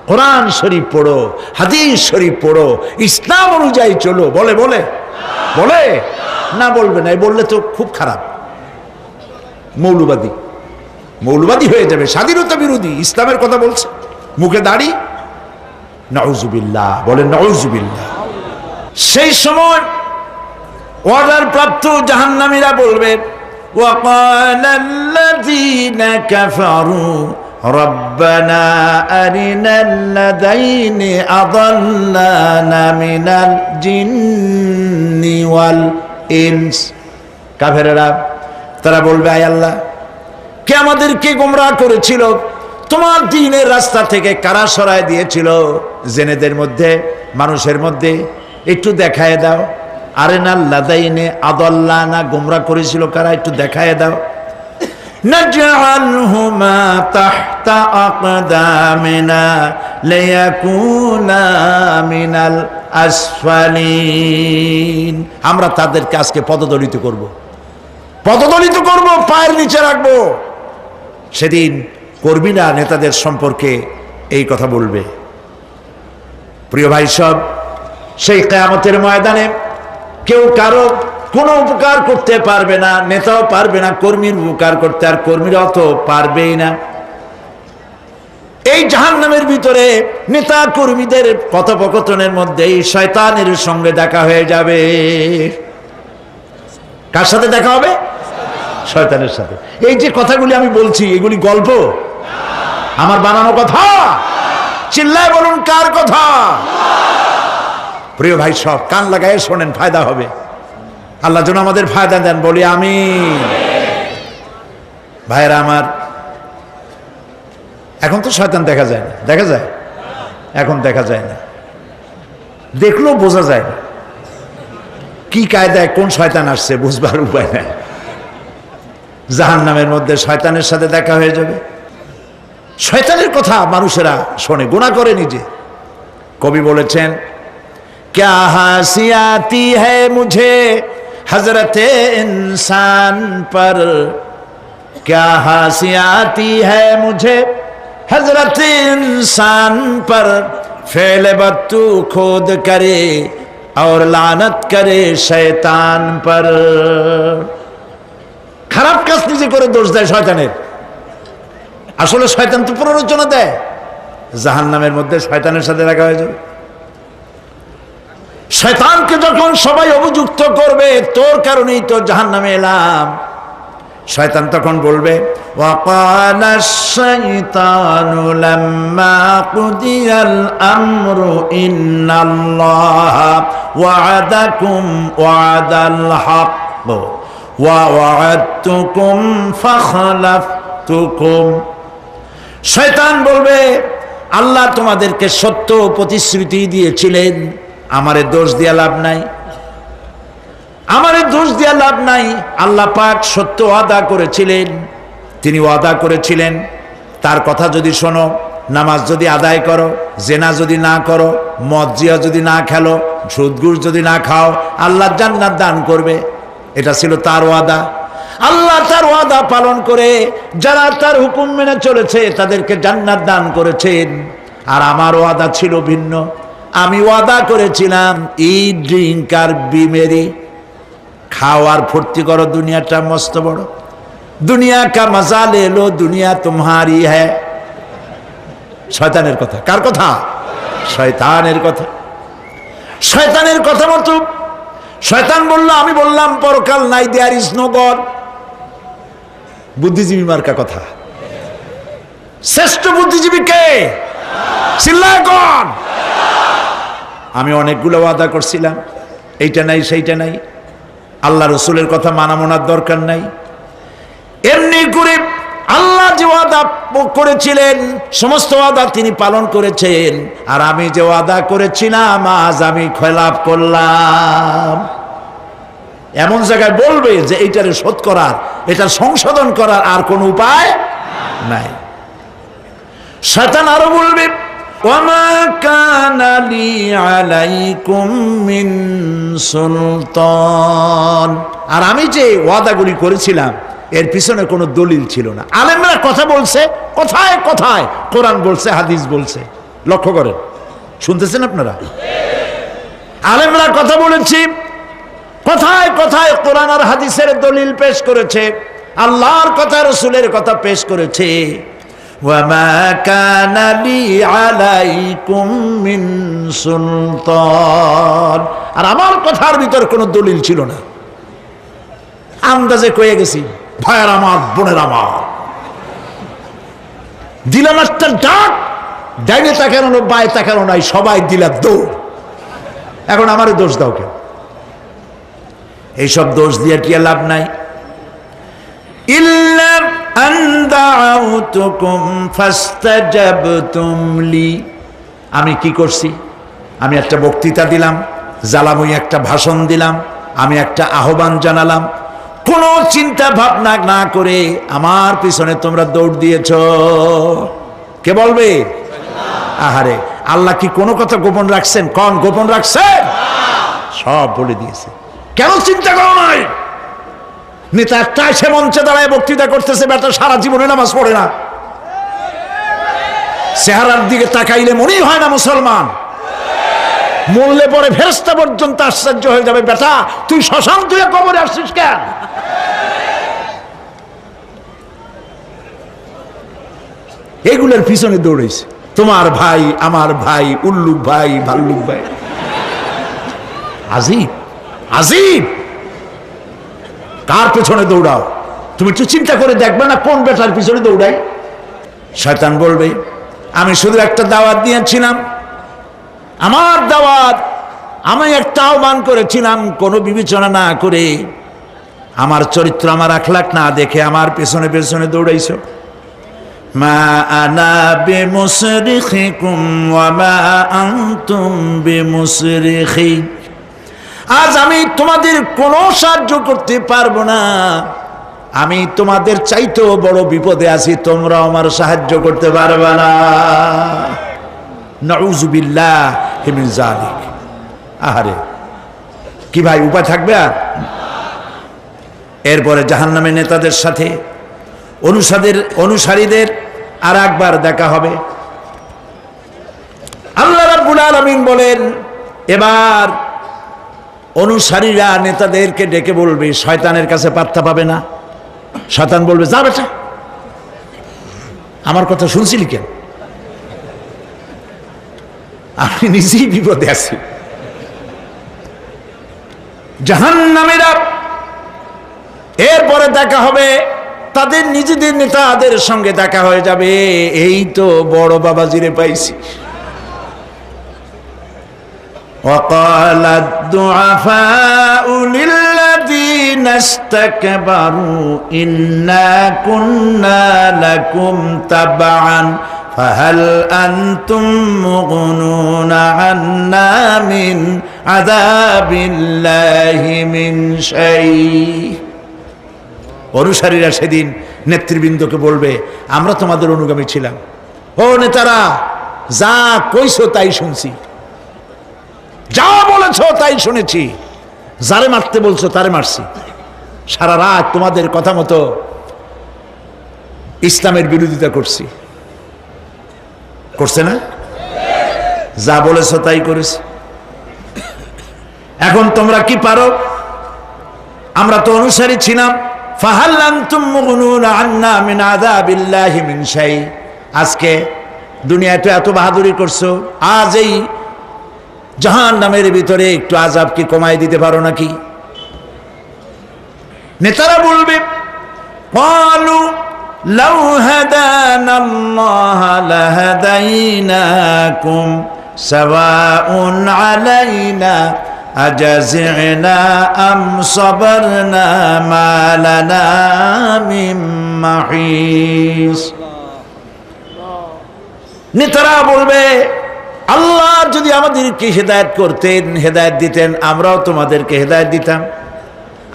কোরআন শরীফ পড়ো, হাদিস শরীফ পড়ো, ইসলাম অনুযায়ী চলো। বলে বলে বলে না, বলবে না। বললে তো খুব খারাপ, মৌলবাদী হয়ে যাবে, স্বাধীনতা বিরোধী। ইসলামের কথা বলছে, মুখে দাড়ি, নাউজুবিল্লাহ, বলেন নাউজুবিল্লাহ। সেই সময় অর্ডার প্রাপ্ত জাহান্নামীরা বলবে, وقال الذين كفروا ربنا أرنا الذين أضلانا من الجن والإنس। কাফেররা তারা বলবে, আয় আল্লাহ, কে আমাদেরকে গোমরাহ করেছিল, তোমার দ্বীনের রাস্তা থেকে কারা সরায় দিয়েছিল, জেনেদের মধ্যে, মানুষের মধ্যে একটু দেখায় দাও। আরেনাল লাদাইনে আদাল্লানা, গোমরাহ করেছিল কারা, একটু দেখায় দাও। নাজআলহুমা তাহতা আকদামিনা লিয়াকুনা মিনাল আসফালিন। আমরা তাদেরকে আজকে পদদলিত করব, পায়ের নিচে রাখবো। সেদিন কর্মীরা নেতাদের সম্পর্কে এই কথা বলবে। প্রিয় ভাই সব, সেই কিয়ামতের ময়দানে কেউ কারো কোনো উপকার করতে পারবে না, নেতাও পারবে না কর্মীর উপকার করতে, আর কর্মীরাও তো পারবেই না। এই জাহান্নামের ভিতরে নেতা কর্মীদের কথোপকথনের মধ্যে শয়তানের সঙ্গে দেখা হয়ে যাবে। কার সাথে দেখা হবে? শয়তানের সাথে। এই যে কথাগুলি আমি বলছি, এগুলি গল্প, আমার বানানো কথা? চিল্লায় বলুন, কার কথা? প্রিয় ভাই সব, কান লাগায় শোনেন, ফায়দা হবে। আল্লাহ যেন আমাদের ফায়দা দেন, বলি আমিন। ভাইরা আমার, এখন তো শয়তান দেখা যায় না, দেখা যায়? এখন দেখা যায় না, দেখলেও বোঝা যায় না কি কায়দায় কোন শয়তান আসছে, বুঝবার উপায় নাই। জাহান্নামের মধ্যে শয়তানের সাথে দেখা হয়ে যাবে। শয়তানের কথা মানুষেরা শোনে, গুনাহ করে নিজে। কবি বলেছেন, क्या हंसी आती है मुझे हजरत इंसान पर, क्या हंसी आती है मुझे हजरत इंसान पर, फेल बत्तू खुद करे और लानत करे शैतान पर। খারাপ কাজ নিজে করে দোষ দেয় শয়তানের। আসলে শয়তান তো প্ররোচনা দেয়, জাহান্নামের মধ্যে শয়তানের সাথে রাখা হয়ে যাবে। শয়তানকে যখন সবাই অভিযুক্ত করবে, তোর কারণেই তো জাহান্নামে এলাম, শয়তান তখন বলবে, ওয়াকালা শাইতানু লাম্মা কুদিয়াল আমরু ইন্নাল্লাহা ওয়া'আদাকুম ওয়া'দাল হক ওয়া ওয়া'আদতুকুম ফাখলাফতুকুম। শয়তান বলবে, আল্লাহ তোমাদেরকে সত্য প্রতিশ্রুতি দিয়েছিলেন, আমারে দোষ দিয়া লাভ নাই, আমারে দোষ দিয়া লাভ নাই। আল্লাহ পাক সত্য ওয়াদা করেছিলেন, তিনি ওয়াদা করেছিলেন তার কথা যদি শোনো, নামাজ যদি আদায় করো, জেনা যদি না করো, মদ জিয়া যদি না খেলো, সুদ ঘুষ যদি না খাও, আল্লাহ জান্নাত দান করবে। এটা ছিল তার ওয়াদা। আল্লাহ তার ওয়াদা পালন করে যারা তার হুকুম মেনে চলেছে তাদেরকে জান্নাত দান করেছেন। আর আমার ওয়াদা ছিল ভিন্ন। আমি ওয়াদা করেছিলাম, ইট ড্রিঙ্ক আর বি মেরি, খাওয়ার ফুর্তি করো, দুনিয়াটা মস্ত বড়, দুনিয়া কা মজা লে লো, দুনিয়া তোমারি হ্যায়। শয়তানের কথা। কার কথা? শয়তানের কথা। শয়তানের কথা মতো শয়তান বলল, আমি বললাম পরকাল নাই, দেয়ার ইজ নো গড। বুদ্ধিজীবী মার্কা কথা। শ্রেষ্ঠ বুদ্ধিজীবী কে? চিল্লায় কোন? আমি অনেকগুলো ওয়াদা করছিলাম, এইটা নাই সেইটা নাই, আল্লাহ রসুলের কথা মানা মনার দরকার নাই। এমনি করে আল্লাহ যে ওয়াদা করেছিলেন সমস্ত ওয়াদা তিনি পালন করেছেন, আর আমি যে ওয়াদা করেছিলাম আজ আমি খেলাফ করলাম। এমন জায়গায় বলবে যে এইটারে শোধ করার, এটার সংশোধন করার আর কোনো উপায় নাই। শয়তান আরো বলবে, ওয়ামা কানা লি আলাইকুম মিন সুলতান, আর আমি যে ওয়াদাগুলি করেছিলাম এর পিছনে কোনো দলিল ছিল না। আলেমরা কথা বলছে, কথায় কথায় কোরআন বলছে, হাদিস বলছে। লক্ষ্য করেন, শুনতেছেন আপনারা? আলেমরা কথা বলেছি, কথায় কথায় কোরআন আর হাদিসের দলিল পেশ করেছে, আল্লাহর কথা রসুলের কথা পেশ করেছে। ওয়ামা কানা লি আলাইকুম মিন সুলতান, আর আমার কথার ভিতর কোনো দলিল ছিল না। আন্দাজে কয়ে গেছি, ভাইয়ের আমার, বোনের আমার, দিলাম একটা ডাক, ডাইনে তাকানো বায়ে তাকানো নাই, সবাই দিলা দৌড়। এখন আমারে দোষ দাও কেউ? এইসব দোষ দিয়ে কি লাভ নাই। ইল্লা আন দাউতুকুম ফাস্তাজাবতুম লি, আমি কি করছি? আমি একটা বক্তৃতা দিলাম, জ্বালাময়ী একটা ভাষণ দিলাম, আমি একটা আহ্বান জানালাম, কোনো চিন্তা ভাবনা না করে আমার পিছনে তোমরা দৌড় দিয়েছ। কে বলবে? আহারে, আল্লাহ কি কোনো কথা গোপন রাখছেন? কোন গোপন রাখছেন? সব বলে দিয়েছে। কেন চিন্তা করো নাই? নেতা একটা এসে মঞ্চে দাঁড়ায় বক্তৃতা করতেছে, বেটা সারা জীবনে নামাজ পড়ে না, চেহারার দিকে তাকাইলে মনেই হয় না মুসলমান, মরলে পরে ফেরেশতা পর্যন্ত আশ্চর্য হয়ে যাবে, বেটা তুই শ্মশান তুই কবরে আসছিস কেন? এগুলোর পিছনে দৌড়েছে তোমার ভাই, আমার ভাই, উল্লুক ভাই, ভাল্লুক ভাই। আজিব আজিব, কার পেছনে দৌড়াও? তুমি একটু চিন্তা করে দেখবে না কোন বেটার পিছনে দৌড়াই? শয়তান বলবে, আমি শুধু একটা দাওয়াত দিয়েছিলাম, আমার দাওয়াত, আমি একটা আহ্বান করেছিলাম, কোনো বিবেচনা না করে, আমার চরিত্র, আমার আখলাক না দেখে আমার পেছনে পেছনে দৌড়াইছো। মা আনা বিমুসরিখিকুম ওয়া মা আনতুম বিমুসরিখি, আজ আমি তোমাদের কোনো সাহায্য করতে পারবো না, আমি তোমাদের চাইতেও বড় বিপদে আছি, তোমরা আমার সাহায্য করতে পারবে না। নাউযুবিল্লাহি মিন যালিক। আহারে কি ভাই, উপায় থাকবে আর? এরপরে জাহান্নামের নেতাদের সাথে অনুসারীদের আর একবার দেখা হবে। আল্লাহ রাব্বুল আলামিন বলেন, এবার অনুসারীরা নেতাদেরকে ডেকে বলবে, শয়তানের কাছে পাত্তা পাবে না। শয়তান বলবে, যা বেটা, আমার কথা শুনছিলি কেন? আমি নিজেই বিপদে আছি। জাহান্নামীরা এরপরে দেখা হবে, তাদের নিজেদের নেতাদের সঙ্গে দেখা হয়ে যাবে। এই তো বড় বাবাজিরে পাইছি। وقال الضعفاء للذين استكبروا إنا كنا لكم تبعا فهل أنتم مغنون عنا من عذاب الله من شيء। অনুসারীরা সেদিন নেতৃবৃন্দকে বলবে, আমরা তোমাদের অনুগামী ছিলাম, ও নেতারা, যা কইছো তাই শুনছি, যা বলেছো তাই শুনেছি, যারে মারতে বলছো তারে মারছি, সারা রাত তোমাদের কথা মতো ইসলামের বিরোধিতা করছি। করছে না? যা বলেছো তাই করেছি। এখন তোমরা কি পারো? আমরা তো অনুসারী ছিলাম। ফাহাল আনতুম মুগনুনা আন্না মিন আযাবিল্লাহি মিন শাই। আজকে দুনিয়াতে এত বাহাদুরি করছো, আজ এই জাহান্নামের ভিতরে একটু আযাব কি কমাই দিতে পারো নাকি? নেতারা বলবে, ক্বালু লাউ হাদানাল্লাহু লাহাদাইনাকুম সাওয়াউন আলাইনা আজাযিনা আম সাবারনা মা লানা মিন মাহিস। নেতারা বলবে, আল্লাহ যদি আমাদেরকে হেদায়েত করতেন, হেদায়েত দিতেন, আমরাও তোমাদেরকে হেদায়েত দিতাম।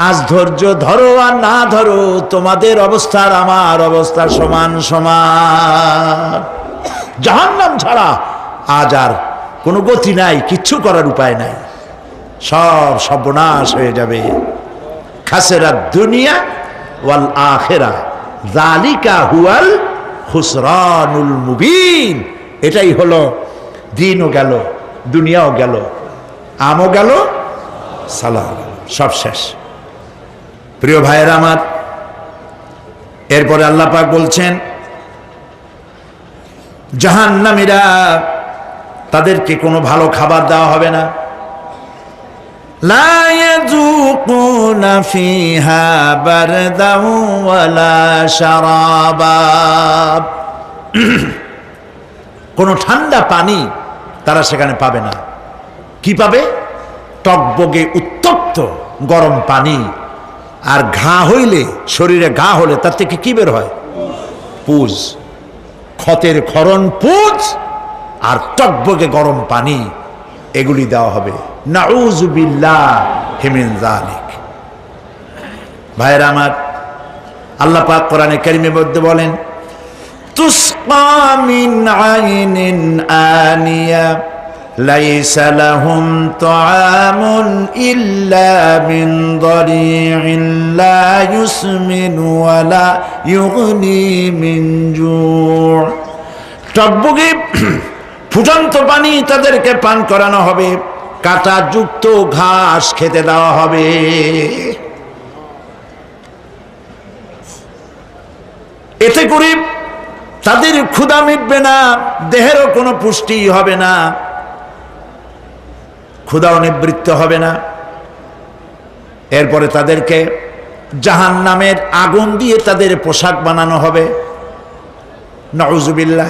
আজ ধৈর্য ধরো আর না ধরো, তোমাদের অবস্থার আমার অবস্থা সমান সমান। জাহান্নাম ছাড়া আজ আর কোনো গতি নাই, কিচ্ছু করার উপায় নাই, সব সর্বনাশ হয়ে যাবে। খাসিরাত দুনিয়া ওয়াল আখিরা যালিকা হুয়াল খুসরানুল মুবিন। এটাই হলো, দিনও গেল, দুনিয়াও গেল, আমও গেল, সালাম, সব শেষ। প্রিয় ভাইয়েরা আমার, এরপরে আল্লাহ পাক বলছেন, জাহান্নামীরা, তাদেরকে কোনো ভালো খাবার দেওয়া হবে না। লা ইয়াযুকুনা ফিহা বারদাও ওয়ালা শারাবা। কোনো ঠান্ডা পানি তারা সেখানে পাবে না। কি পাবে? টকবগে উত্তপ্ত গরম পানি। আর ঘা হইলে, শরীরে ঘা হলে তার থেকে কি বের হয়? পুজ, ক্ষতের ক্ষরণ পুজ আর টকবগে গরম পানি, এগুলি দেওয়া হবে। নাউযুবিল্লাহি মিন যালিক। ভাইরা আমার, আল্লাহ পাক কোরআনে কারীমের মধ্যে বলেন, তুসকা মিন আইনিন আনিয়া লাইসা লাহুম তুআমুন ইল্লা মিন দারি'in লা ইউসমিনু ওয়া লা ইউগনি মিন জু'। টকবগে ফুটন্ত পানি তাদেরকে পান করানো হবে, কাঁটাযুক্ত ঘাস খেতে দেওয়া হবে। এতে করে তাদের ক্ষুধা মিটবে না, দেহেরও কোনো পুষ্টি হবে না, ক্ষুধাও নিবৃত্ত হবে না। এরপরে তাদেরকে জাহান্নামের আগুন দিয়ে তাদের পোশাক বানানো হবে। নাউযুবিল্লাহ।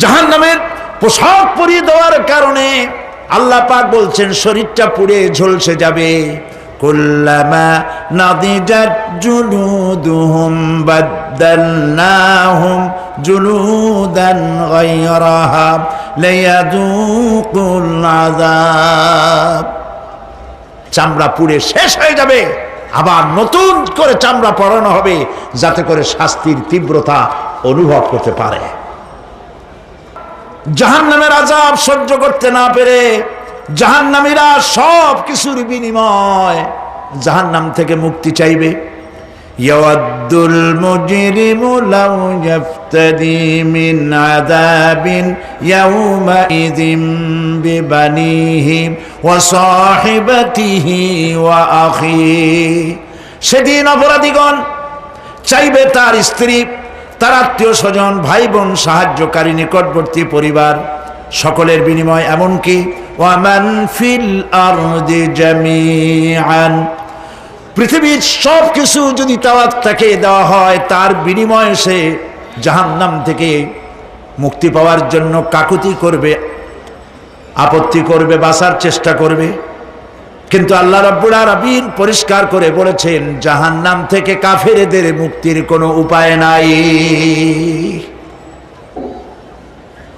জাহান্নামের পোশাক পরিয়ে দেওয়ার কারণে আল্লাহ পাক বলছেন, শরীরটা পুড়ে ঝলসে যাবে। কুল্লামা নাদিজাত জুলুদুহুম বাদদালনাহুম জুলুদান গায়রাহা লিয়াযুকুল আযাব। চামড়া পুড়ে শেষ হয়ে যাবে, আবার নতুন করে চামড়া পরানো হবে, যাতে করে শাস্তির তীব্রতা অনুভব করতে পারে। জাহান্নামের আযাব সহ্য করতে না পেরে জাহান্নামীরা সব কিছুর বিনিময় জাহান্নাম থেকে মুক্তি চাইবে। ইয়াওয়াদ্দুল মুজরিমু লাউ ইয়াফতাদি মিন আযাবিন ইয়াউমাইযিন বিবানিহি ওয়া সাহিবাতিহি ওয়া আখিহি। সেদিন অপরাধীগণ চাইবে তার স্ত্রী, তার আত্মীয় স্বজন, ভাই বোন, সাহায্যকারী, নিকটবর্তী পরিবার সকলের বিনিময়, এমনকি ওয়ামান ফিল আরদি জামিআন, পৃথিবীর সব কিছু যদি তাকে দেওয়া হয়, তার বিনিময়ে সে জাহান্নাম থেকে মুক্তি পাওয়ার জন্য কাকুতি করবে, আপত্তি করবে, বাঁচার চেষ্টা করবে। কিন্তু আল্লাহ রাব্বুল আলামিন পরিষ্কার করে বলেছেন, জাহান্নাম থেকে কাফেরদের মুক্তির কোনো উপায় নাই।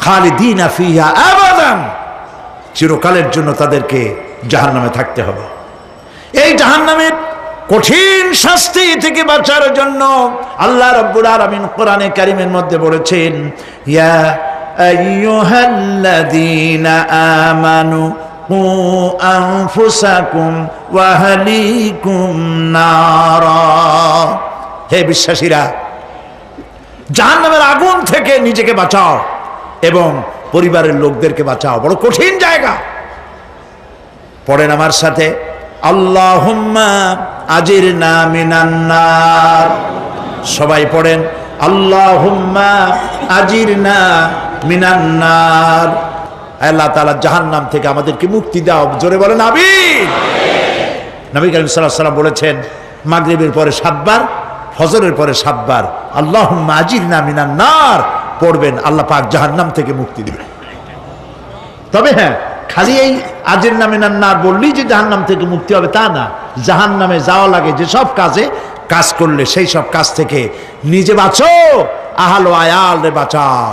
খালিদিনা ফিহা আবাদান, চিরকালের জন্য তাদেরকে জাহান্নামে থাকতে হবে। এই জাহান্নামের কঠিন শাস্তি থেকে বাঁচার জন্য আল্লাহ রাব্বুল আলামিন কোরআনে কারীমের মধ্যে বলেছেন, ইয়া আইয়ুহাল্লাযীনা আমানু কু আনফুসাকুম ওয়া আহলিকুম নারা, হে বিশ্বাসীরা, জাহান্নামের আগুন থেকে নিজেকে বাঁচাও এবং পরিবারের লোকদেরকে বাঁচাও। বড় কঠিন জায়গা। পড়েন আমার সাথে, আল্লাহুম্মা আজিরনা মিনান নার। সবাই পড়েন, আল্লাহুম্মা আজিরনা মিনান নার। আল্লাহ তাআলা জাহান্নাম থেকে আমাদেরকে মুক্তি দাও। জোরে বলেন আমিন। নবী করিম সাল্লাল্লাহু আলাইহি ওয়াসাল্লাম বলেছেন, মাগরিবের পরে 7 বার, ফজরের পরে 7 বার আল্লাহুম্মা আজিরনা মিনান নার পড়বেন, আল্লাহ পাক জাহান্নাম থেকে মুক্তি দিবেন। তবে হ্যাঁ, খালি এই আজিরনা মিনান নার বললেই যে জাহান্নাম থেকে মুক্তি হবে তা না। জাহান্নামে যাওয়া লাগে যে সব কাজ করলে সেই সব কাজ থেকে নিজে বাঁচো, আহাল ও আয়াল রে বাঁচাও।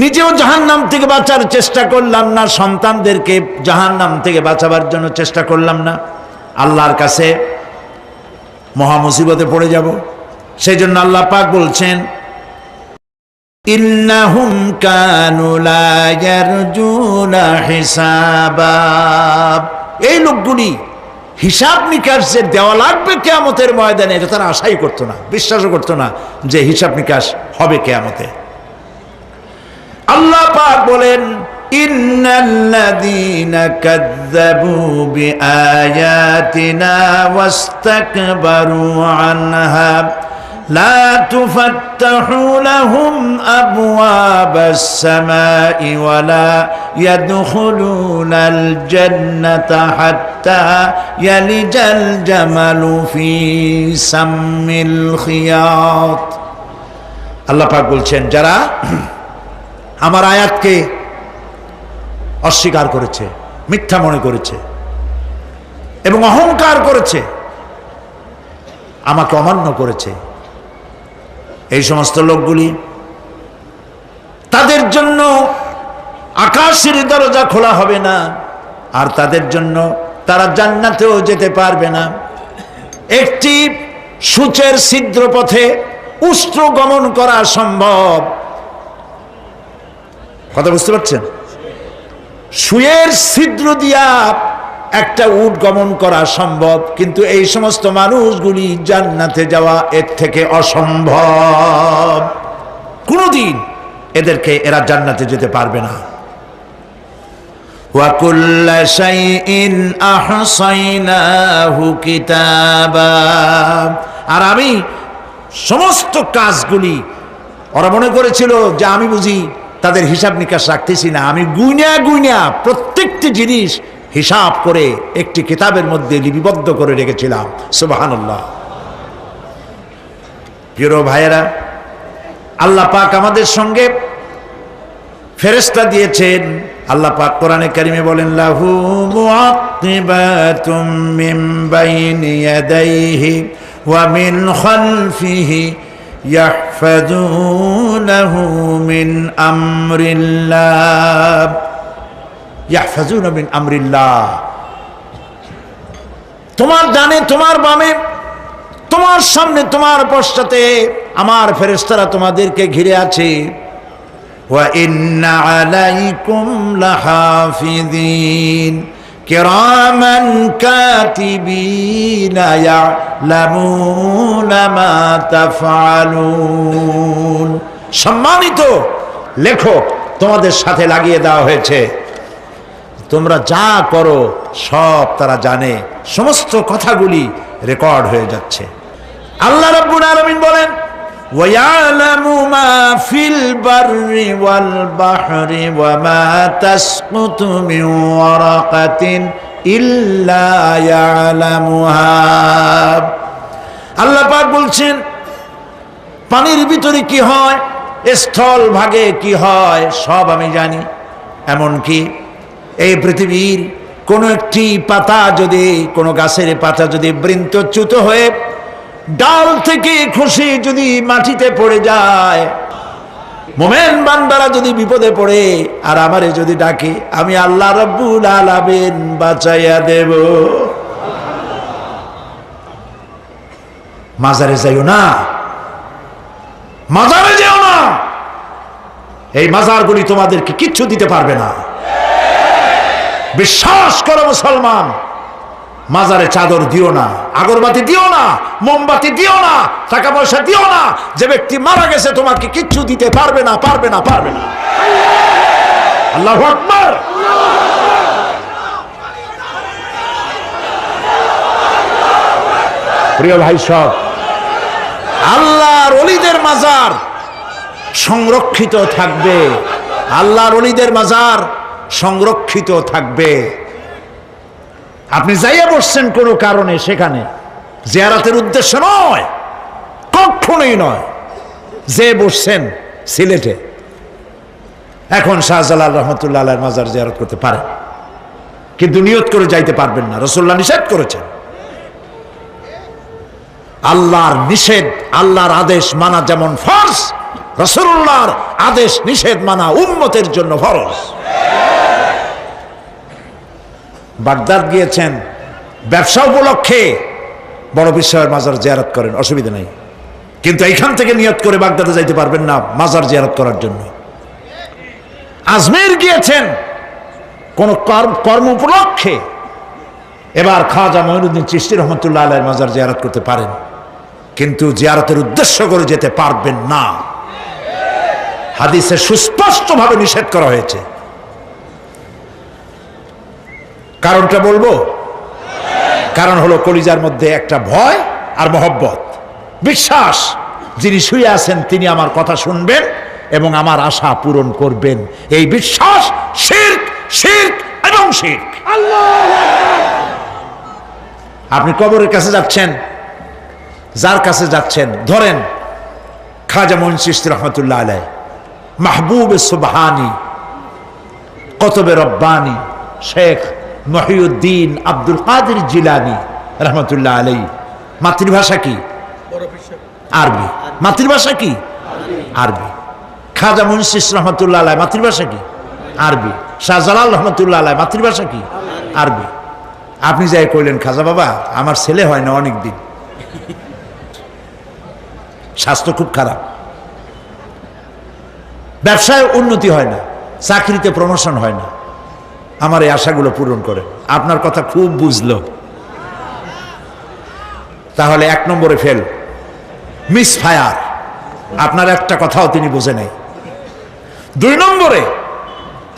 নিজেও জাহান্নাম থেকে বাঁচার চেষ্টা করলাম না, সন্তানদেরকে জাহান্নাম থেকে বাঁচাবার জন্য চেষ্টা করলাম না, আল্লাহর কাছে মহা মুসিবতে পড়ে যাব। সেই জন্য আল্লাহ পাক বলছেন, ইন্নাহুম কানু লা ইয়ারজুনা হিসাবা, এই লোকগুলি হিসাব নিকাশ যে দেওয়া লাগবে কিয়ামতের ময়দানে, এটা তারা আশাই করতো না, বিশ্বাসও করতো না যে হিসাব নিকাশ হবে কিয়ামতে। আল্লাহ পাক বলেন, ইন্নাল্লাযীনা কাযযাবু বিআয়াতিনা ওয়াস্তাকবারু আনহা লা তুফাত্তাহু লাহুম আবওয়াবাস সামাই ওয়া লা ইয়াদখুলুনাল জান্নাতা হাত্তা ইয়ালিজাল জামালু ফি সাম্মিল খিয়াত। আল্লাহ পাক বলছেন, যারা আমার আয়াতকে অস্বীকার করেছে, মিথ্যা মনে করেছে এবং অহংকার করেছে, আমাকে অমান্য করেছে, এই সমস্ত লোকগুলি, তাদের জন্য আকাশের দরজা খোলা হবে না, আর তাদের জন্য তারা জান্নাতেও যেতে পারবে না। একটি সূচের ছিদ্র পথে উষ্ট্র গমন করা সম্ভব। কথা বুঝতে পারছেন? সুয়ের ছিদ্র দিয়া একটা উট গমন করা সম্ভব, কিন্তু এই সমস্ত মানুষগুলি জান্নাতে যাওয়া এর থেকে অসম্ভব। কোনদিন এরা জান্নাতে যেতে পারবে না। ওয়া কুল্লা শাইইন আহসাইনাহু কিতাবা, আর আমি সমস্ত কাজগুলি, ওরা মনে করেছিল যে আমি বুঝি তাদের হিসাব নিকাশ রাখতেছি না, আমি গুইনা প্রত্যেকটি জিনিস হিসাব করে একটি কিতাবের মধ্যে লিপিবদ্ধ করে রেখেছিলাম। সুবহানাল্লাহ। প্রিয় ভাইয়েরা, আল্লাহ পাক আমাদের সঙ্গে ফেরেশতা দিয়েছেন। আল্লাহ পাক কোরআনে কারিমে বলেন, লাহু মুআক্কিবাতুম মিন বাইনি ইয়াদাইহি ওয়া মিন খালফিহি ইয়াহফাযুনাহু মিন আমরিল্লাহ। ইয়াহফাযুনা মিন আমরিল্লাহ, তোমার ডানে তোমার বামে, তোমার সামনে তোমার পশ্চাতে আমার ফেরেশতারা তোমাদেরকে ঘিরে আছে। ওয়া ইন্না আলাইকুম লাহাফিযিন কিরামান কাতিবিনা ইয়ালামুনা মা তাফআলুন। সম্মানিত লেখক তোমাদের সাথে লাগিয়ে দেওয়া হয়েছে, তোমরা যা করো সব তারা জানে, সমস্ত কথাগুলি রেকর্ড হয়ে যাচ্ছে। আল্লাহ রাব্বুল আলামিন বলেন ওয়ায়ালামু মা ফিল বাররি ওয়াল বাহরি ওয়া মা তাসকুতু মিন ওয়ারাকাতিন ইল্লা ইয়ালামুহা। আল্লাহ পাক বলছেন পানির ভিতরে কি হয়, স্থল ভাগে কি হয় সব আমি জানি। এমনকি এই পৃথিবীর কোনো একটি পাতা যদি, কোনো গাছের পাতা যদি বৃন্তচ্যুত হয়ে ডাল থেকে খসে যদি মাটিতে পড়ে যায়, মোমেন বান্দারা যদি বিপদে পড়ে আর আমারে যদি ডাকে, আমি আল্লাহ রাব্বুল আলামিন বাঁচাইয়া দেব। মাজারে যাইও না, মাজারে যেও না, এই মাজারগুলি তোমাদেরকে কিচ্ছু দিতে পারবে না। বিশ্বাস করো মুসলমান, মাজারে চাদর দিও না, আগরবাতি দিও না, মোমবাতি দিও না, টাকা পয়সা দিও না। যে ব্যক্তি মারা গেছে তোমাকে কিচ্ছু দিতে পারবে না, পারবে না, পারবে না। আল্লাহু আকবার। প্রিয় ভাই সব, আল্লাহর ওলিদের মাজার সংরক্ষিত থাকবে, আল্লাহর ওলিদের মাজার সংরক্ষিত থাকবে। আপনি যাইয়া বসছেন কোনো কারণে, সেখানে জিয়ারতের উদ্দেশ্য নয়, কখনোই নয়। যে বসছেন সিলেটে, এখন শাহজালাল রহমতুল্লাহ আলাইহির মাজার জিয়ারত করতে পারেন, কিন্তু নিয়ত করে যাইতে পারবেন না, রাসূলুল্লাহ নিষেধ করেছেন। আল্লাহর নিষেধ, আল্লাহর আদেশ মানা যেমন ফরজ, রাসূলুল্লাহর আদেশ নিষেধ মানা উম্মতের জন্য ফরজ। বাগদাদ গিয়েছেন ব্যবসা উপলক্ষে, বড় বিশ্বের মাজার জিয়ারত করেন, অসুবিধা নেই, কিন্তু এইখান থেকে নিয়ত করে বাগদাদে যাইতে পারবেন না মাজার জিয়ারত করার জন্য। আজমের গিয়েছেন কোন কর্ম উপলক্ষে, এবার খাজা মঈনুদ্দিন চিশতি রহমতুল্লাহ আলাইহির মাজার জিয়ারত করতে পারেন, কিন্তু জিয়ারতের উদ্দেশ্য করে যেতে পারবেন না। হাদিসে সুস্পষ্টভাবে নিষেধ করা হয়েছে। কারণটা বলবো? কারণ হলো কলিজার মধ্যে একটা ভয় আর মহব্বত, বিশ্বাস, যিনি শুয়ে আছেন তিনি আমার কথা শুনবেন এবং আমার আশা পূরণ করবেন, এই বিশ্বাস শিরক, শিরক এবং শিরক। আপনি কবরের কাছে যাচ্ছেন, যার কাছে যাচ্ছেন, ধরেন খাজা মঈন চিশতি রহমতুল্লাহ আলাইহি, মাহবুবে সুবহানি, কতবে রব্বানি, শেখ মহিউদ্দিন আব্দুল কাদের জিলানী রহমতুল্লাহ আলাইহি। মাতৃভাষা কি? আরবি। মাতৃভাষা কি? আরবি। খাজা মঈন চিশতি রহমতুল্লাহ আলাইহি মাতৃভাষা কি? আরবি। শাহজালাল রহমতুল্লাহ আলাইহি মাতৃভাষা কি? আরবি। আপনি যাই কইলেন, খাজা বাবা আমার ছেলে হয় না অনেক দিন, স্বাস্থ্য খুব খারাপ, ব্যবসায় উন্নতি হয় না, চাকরিতে প্রমোশন হয় না, আমার এই আশাগুলো পূরণ করেন। আপনার কথা খুব বুঝলো, তাহলে 1 নম্বরে ফেল, মিস ফায়ার, আপনার একটা কথাও তিনি বুঝে নাই। 2 নম্বরে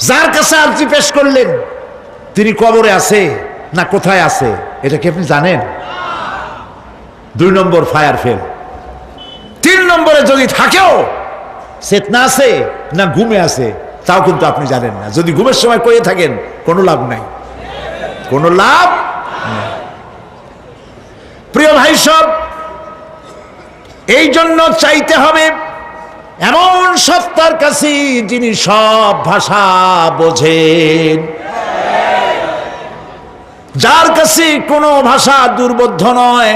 যার কাছে আর্জি পেশ করলেন তিনি কবরে আছে না কোথায় আছে এটা কি আপনি জানেন? 2 নম্বর ফায়ার ফেল। 3 নম্বরে যদি থাকেও চেতনা আছে না ঘুমে আছে তাও কিন্তু আপনি জানেন না। যদি ঘুমের সময় কয়ে থাকেন কোনো লাভ নাই, কোনো লাভ নাই। প্রিয় ভাই সব, এই জন্য চাইতে হবে এমন সত্তার কাছে যিনি সব ভাষা বোঝেন, যার কাছে কোনো ভাষা দুর্বোধ্য নয়,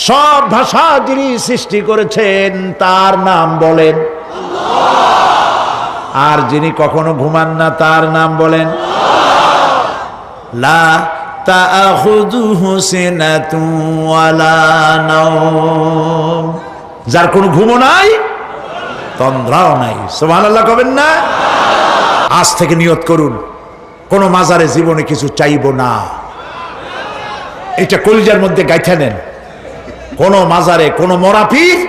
সব ভাষা যিনি সৃষ্টি করেছেন তার নাম বলেন, আর যিনি কখনো ঘুমান না তার নাম বলেন লা তাআখুযুহু সিনাতুন ওয়ালা নাওম, যার কোনো ঘুমও নাই তন্দ্রাও নাই। সুবহানাল্লাহ কবেন না? আজ থেকে নিয়ত করুন, কোন মাজারে জীবনে কিছু চাইবো না। এটা কলিজার মধ্যে গাইথা নেন। কোন মাজারে, কোন মরা পীর,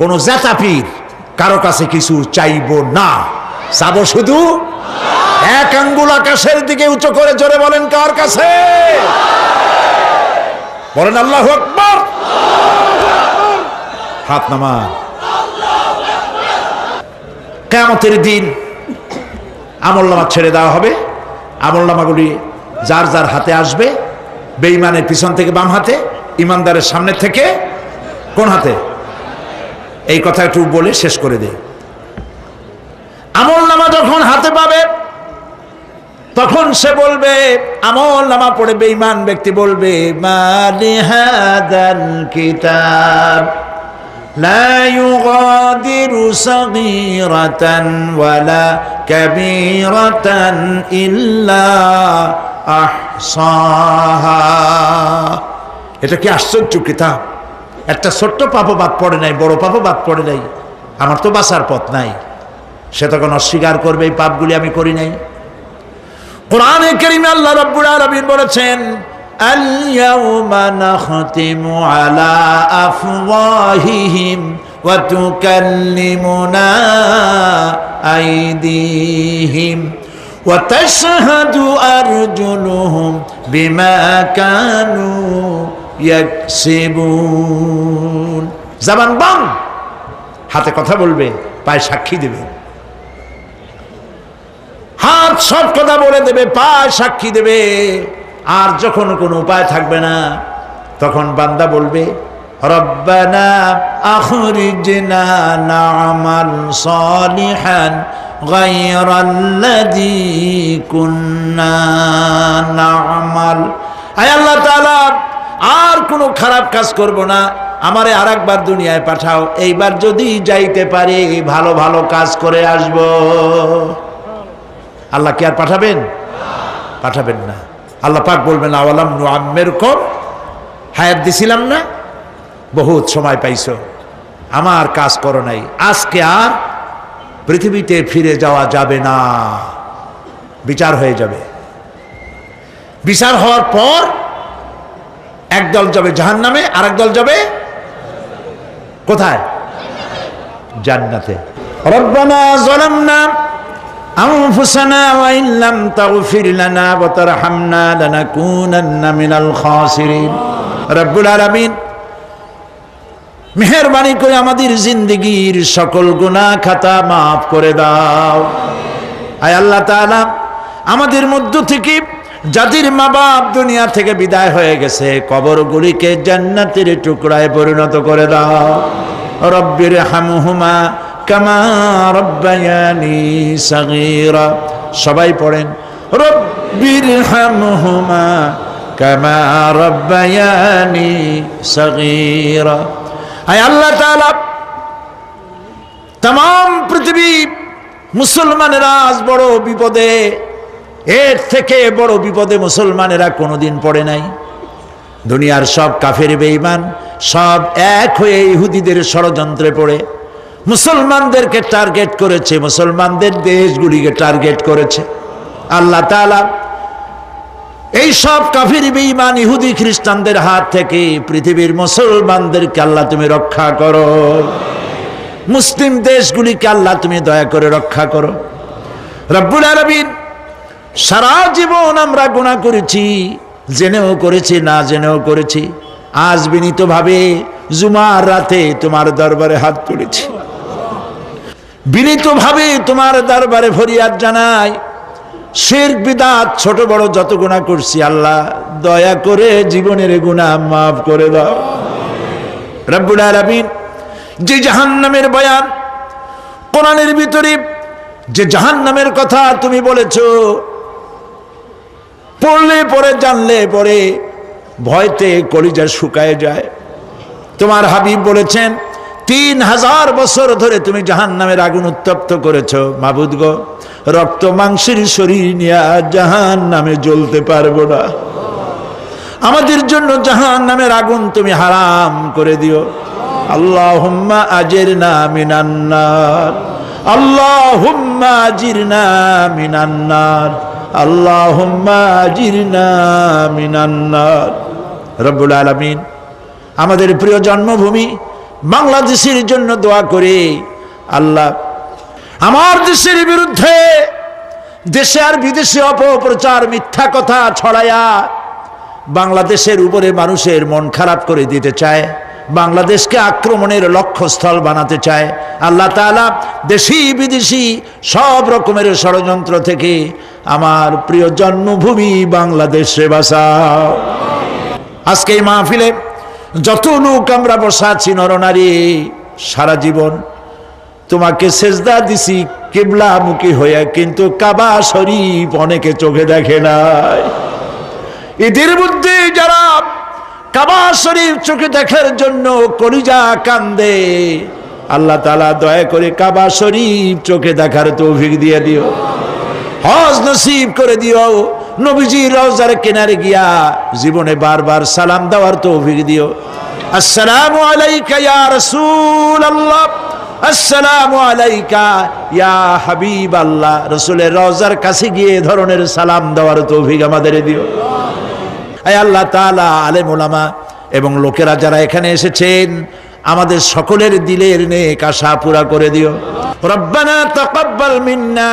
কোন জেতা পীর, কারো কাছে কিছু চাইবো না, চাবো শুধু এক আঙ্গুল আকাশের দিকে উঁচু করে জোরে বলেন, কার কাছে? বলেন আল্লাহু আকবার। হাত নামা। কিয়ামতের দিন আমলনামা ছেড়ে দেওয়া হবে। আমলনামাগুলি যার যার হাতে আসবে, বেঈমানের পিছন থেকে বাম হাতে, ইমানদারের সামনে থেকে কোন হাতে? এই কথা একটু বলে শেষ করে দেই। আমলনামা যখন হাতে পাবে তখন সে বলবে, আমলনামা পড়ে বেঈমান ব্যক্তি বলবে, মালি হাদাল কিতাব লা ইউগাদিরু সাগীরাতান ওয়ালা কাবীরাতান ইল্লা আহসাহা। এটা কি আশ্চর্য কিতাব! একটা ছোট্ট পাপও বাদ পড়ে নাই, বড় পাপও বাদ পড়ে নাই। আমার তো বাঁচার পথ নাই। সে তখন অস্বীকার করবে, এই পাপগুলি আমি করি নাই। কোরআনে কারীমে আল্লাহ রাব্বুল আলামিন বলেছেন, আল ইয়াউমা নাখতিমু আলা আফওয়াহিহিম ওয়া তুকাল্লিমুনা আইদিহিম ওয়া তাশহাদু আরজুলুহুম বিমা কানু ইয়াকসিবুন। জবান বন্ধ, হাতে কথা বলবে, পায়ে সাক্ষী দেবে। হাত সব কথা বলে দেবে, পায়ে সাক্ষী দেবে। আর যখন কোনো উপায় থাকবে না, তখন বান্দা বলবে, রব্বানা আখরিজনা না'মাল সালিহান গায়রাল্লাযী কুন্না না'মাল। আয় আল্লাহ তাআলা, আর কোনো খারাপ কাজ করব না, আমারে আরেকবার দুনিয়ায় পাঠাও। এইবার যদি যাইতে পারি ভালো ভালো কাজ করে আসব। আল্লাহ কি আর পাঠাবেন? পাঠাবেন না। আল্লাহ পাক বলবেন, আওয়ালাম নুআম্মিরকুম, হায়াত দিছিলাম না, বহুত সময় পাইছো, আমার কাজ করো নাই, আজকে আর পৃথিবীতে ফিরে যাওয়া যাবে না। বিচার হয়ে যাবে। বিচার হওয়ার পর একদল যাবে জাহান্নামে, আর একদল যাবে কোথায়? জান্নাতে। রব্বানা যালামনা আনফুসানা ওয়া ইন লাম তাগফির লানা ওয়া তারহামনা লানাকুনান্না মিনাল খাসিরিন। রব্বুল আলামিন মেহেরবানি করে আমাদের জিন্দেগীর সকল গুনাহ খাতা মাফ করে দাও। আয় আল্লাহ তাআলা, আমাদের মধ্য থেকে যাদের মা বাপ দুনিয়া থেকে বিদায় হয়ে গেছে, কবরগুলিকে জান্নাতের টুকরায় পরিণত করে দাও। রব্বির হামহুমা কামা রব্বায়ানি সাগীরা। সবাই পড়েন, রব্বির হামহুমা কামা রব্বায়ানি সাগীরা। আয় আল্লাহ তাআলা, तमाम পৃথিবী মুসলমানেরা আজ বড় বিপদে, এর থেকে বড় বিপদে মুসলমানেরা কোনোদিন পড়ে নাই। দুনিয়ার সব কাফের বেঈমান সব এক হয়ে ইহুদিদের ষড়যন্ত্রে পড়ে মুসলমানদেরকে টার্গেট করেছে, মুসলমানদের দেশগুলিকে টার্গেট করেছে। আল্লাহ তাআলা এই সব কাফির বেঈমান ইহুদি খ্রিস্টানদের হাত থেকে পৃথিবীর মুসলমানদেরকে আল্লাহ তুমি রক্ষা করো। মুসলিম দেশগুলিকে আল্লাহ তুমি দয়া করে রক্ষা করো। রব্বুল আলামিন, সারা জীবন আমরা গুনাহ করেছি, জেনেও করেছি, না জেনেও করেছি। আজ বিনীতভাবে জুমার রাতে তোমার দরবারে হাত তুলেছি, বিনীতভাবে তোমার দরবারে ফরিয়াদ জানাই। শিরক বিদআত ছোট বড় যত গুনাহ করছি, আল্লাহ দয়া করে জীবনের গুনাহ মাফ করে দাও। রব্বুল আলামিন, যে জাহান্নামের বয়ান কোরআনের ভিতরে, যে জাহান্নামের কথা তুমি বলেছো, পড়লে পরে জানলে পরে ভয়তে কলিজা শুকায় যায়। তোমার হাবিব বলেছেন 3000 বছর ধরে তুমি জাহান্নামের আগুন উত্তপ্ত করেছো। মাবুদ গো, রক্ত মাংসের শরীর নিয়ে জাহান্নামে জ্বলতে পারবো না। আমাদের জন্য জাহান্নামের আগুন তুমি হারাম করে দিও। আল্লাহুম্মা আজিরনা মিনান নার, আল্লাহুম্মা আজিরনা মিনান নার, আল্লাহুম্মা আজিরনা মিনান নার। রব্বুল আলামিন আমাদের প্রিয় জন্মভূমি বাংলাদেশের জন্য দোয়া করে, আল্লাহ আমার দেশের বিরুদ্ধে দেশে আর বিদেশে অপপ্রচার মিথ্যা কথা ছড়ায়া বাংলাদেশের উপরে মানুষের মন খারাপ করে দিতে চায়, বাংলাদেশকে আক্রমণের লক্ষ্যস্থল বানাতে চায়। আল্লাহ তাআলা দেশি বিদেশি সব রকমের ষড়যন্ত্র থেকে আমার প্রিয় জন্মভূমি বাংলাদেশে বাঁচাও। আজকে এই মাহফিলে যত লোক আমরা বসা আছি নরনারী, সারা জীবন তোমাকে সেজদা দিছি কিবলামুখী হয়ে, কিন্তু কাবা শরীফ অনেকে চোখে দেখে নাই। এদের মধ্যে যারা কাবা শরীফ চোখে দেখার জন্য কলিজা কান্দে, আল্লাহ তাআলা দয়া করে কাবা শরীফ চোখে দেখার তৌফিক দিয়ে দিও, হজ নসিব করে দিও, নবীজির রওজার কিনারে গিয়া জীবনে বারবার সালাম দেওয়ার তৌফিক দিও। আসসালামু আলাইকা ইয়া রাসূলুল্লাহ, আসসালামু আলাইকা ইয়া হাবিবাল্লাহ। রাসূলের রওজার কাছে গিয়ে ধরনের সালাম দেওয়ার তৌফিক আমাদের দিও। আয় আল্লাহ তাআলা, আলেম ওলামা এবং লোকেরা যারা এখানে এসেছেন আমাদের সকলের দিলের নেক আশা পুরা করে দিও। রব্বানা তাকাব্বাল মিন্না।